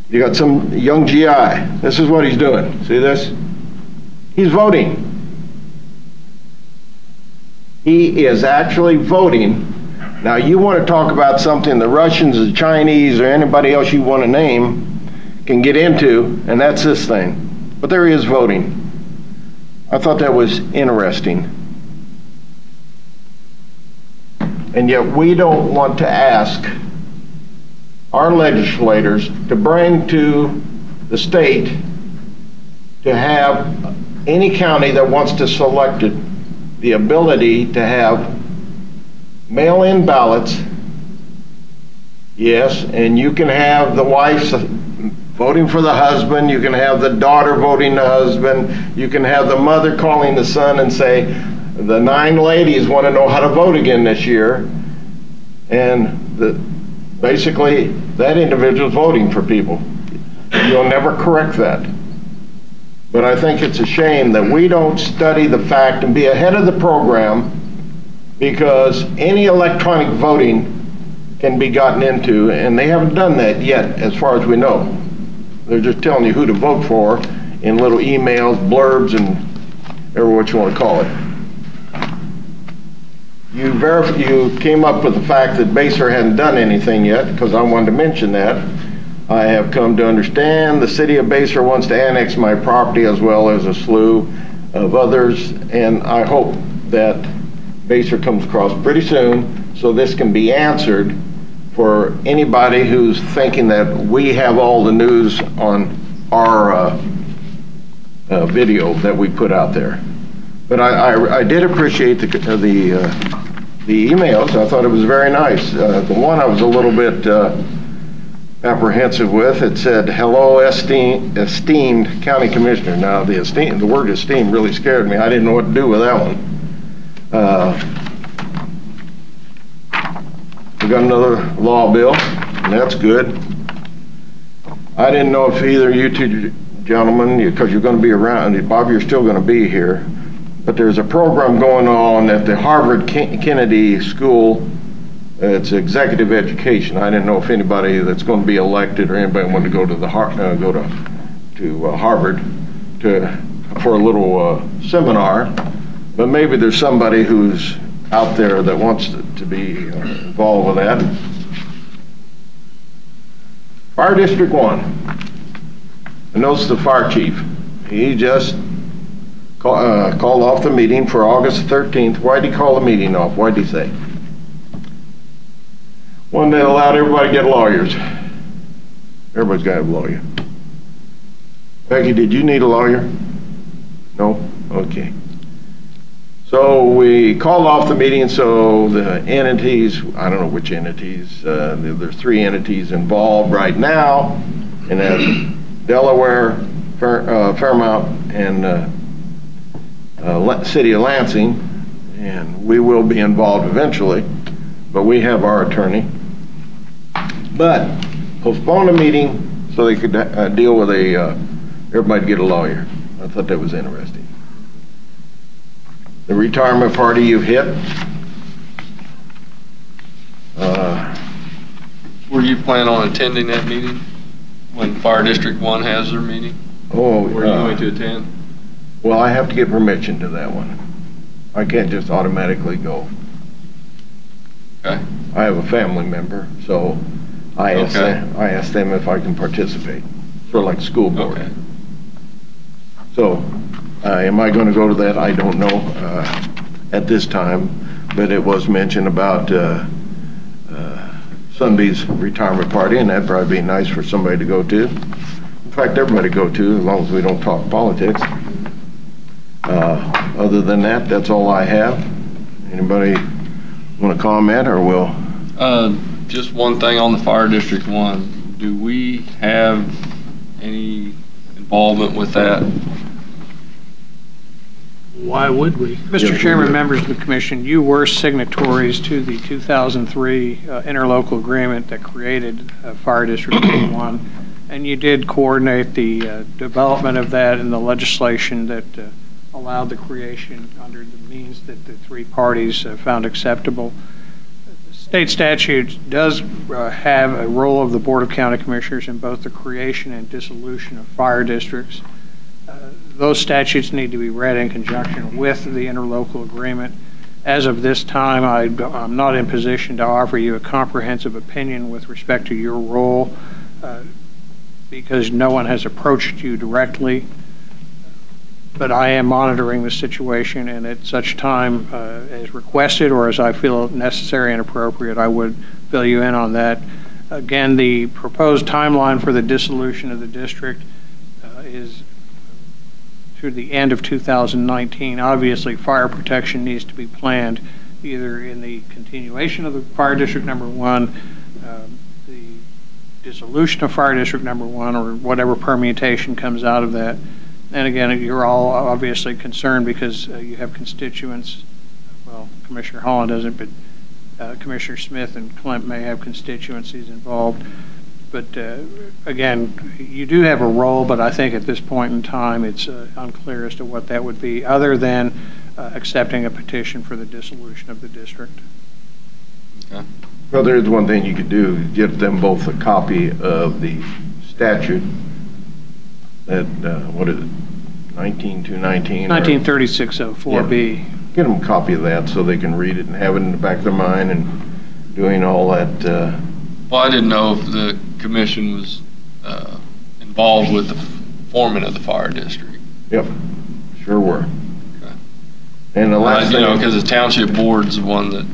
You got some young GI. This is what he's doing. See this? He's voting. He is actually voting. Now, you want to talk about something the Russians, the Chinese, or anybody else you want to name can get into, and that's this thing. But there he is voting. I thought that was interesting. And yet we don't want to ask our legislators to bring to the state to have any county that wants to select it the ability to have mail-in ballots. Yes, and you can have the wife voting for the husband, you can have the daughter voting the husband, you can have the mother calling the son and say, the 9 ladies want to know how to vote again this year, and basically that individual is voting for people. You'll never correct that. But I think it's a shame that we don't study the fact and be ahead of the program, because any electronic voting can be gotten into, and they haven't done that yet as far as we know. They're just telling you who to vote for in little emails, blurbs, and whatever what you want to call it. You came up with the fact that Baser hadn't done anything yet, because I wanted to mention that. I have come to understand the city of Baser wants to annex my property as well as a slew of others, and I hope that Baser comes across pretty soon so this can be answered for anybody who's thinking that we have all the news on our video that we put out there. But I did appreciate the emails. I thought it was very nice. The one I was a little bit apprehensive with, it said, "Hello, esteemed county commissioner." Now, the word esteemed really scared me. I didn't know what to do with that one. We got another law bill, and that's good. I didn't know if either of you two gentlemen, because you're going to be around, Bob, you're still going to be here, but there's a program going on at the Harvard Kennedy School. It's executive education. I didn't know if anybody that's going to be elected or anybody wanted to go to Harvard for a little seminar, but maybe there's somebody who's out there that wants to be involved with that. Fire District 1. I noticed the fire chief, he just called off the meeting for August 13th. Why'd he call the meeting off? Why'd he say? One that allowed everybody to get lawyers. Everybody's got a lawyer. Becky, did you need a lawyer? No? Okay. So we called off the meeting, so the entities, I don't know which entities, there's 3 entities involved right now, and that's Delaware, Fairmount, and City of Lansing, and we will be involved eventually, but we have our attorney. But postpone the meeting so they could deal with everybody get a lawyer. I thought that was interesting. The retirement party you've hit. Were you planning on attending that meeting when Fire District 1 has their meeting? Oh, were you going to attend? Well, I have to get permission to that one. I can't just automatically go. Okay. I have a family member, so I asked them if I can participate for like school board. Okay. So, am I going to go to that? I don't know at this time, but it was mentioned about Sunbee's retirement party, and that'd probably be nice for somebody to go to. In fact, everybody go to, as long as we don't talk politics. Other than that, that's all I have. Anybody want to comment, or will? Just one thing on the Fire District 1. Do we have any involvement with that? Why would we? Mr. Chairman, members of the commission, you were signatories to the 2003 interlocal agreement that created Fire District 1, and you did coordinate the development of that and the legislation that allowed the creation under the means that the 3 parties found acceptable. The state statute does have a role of the Board of County Commissioners in both the creation and dissolution of fire districts. Those statutes need to be read in conjunction with the interlocal agreement. As of this time, I'm not in position to offer you a comprehensive opinion with respect to your role because no one has approached you directly. But I am monitoring the situation, and at such time as requested or as I feel necessary and appropriate, I would fill you in on that. Again, the proposed timeline for the dissolution of the district is through the end of 2019. Obviously, fire protection needs to be planned either in the continuation of the Fire District Number 1, the dissolution of Fire District Number 1, or whatever permutation comes out of that. And again, you're all obviously concerned because you have constituents. Well, Commissioner Holland doesn't, but Commissioner Smith and Clint may have constituencies involved. But again, you do have a role, but I think at this point in time it's unclear as to what that would be, other than accepting a petition for the dissolution of the district. Okay. Well, there's one thing you could do, give them both a copy of the statute that, what is it, 19219? 1930604B. Yeah. Get them a copy of that so they can read it and have it in the back of their mind and doing all that. Well, I didn't know if the commission was involved with the forming of the fire district. Yep, sure were. Okay. And the last thing, because the township board's the one that,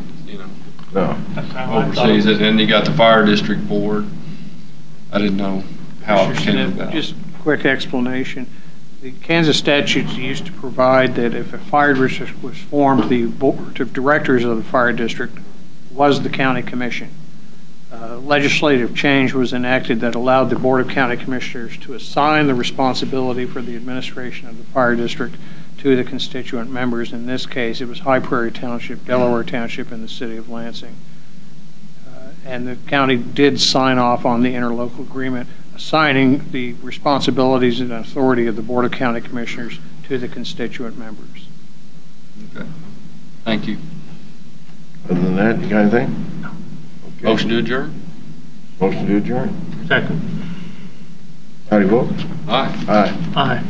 oversees it, and you got the fire district board. I didn't know how it came about. Just quick explanation. The Kansas statutes used to provide that if a fire district was formed, the board of directors of the fire district was the county commission. Legislative change was enacted that allowed the Board of County Commissioners to assign the responsibility for the administration of the fire district to the constituent members. In this case, it was High Prairie Township, Delaware Township, and the City of Lansing. And the county did sign off on the interlocal agreement, assigning the responsibilities and authority of the Board of County Commissioners to the constituent members. Okay. Thank you. Other than that, you got anything? Okay. Motion to adjourn? Motion to adjourn. Second. How do you vote? Aye. Aye. Aye.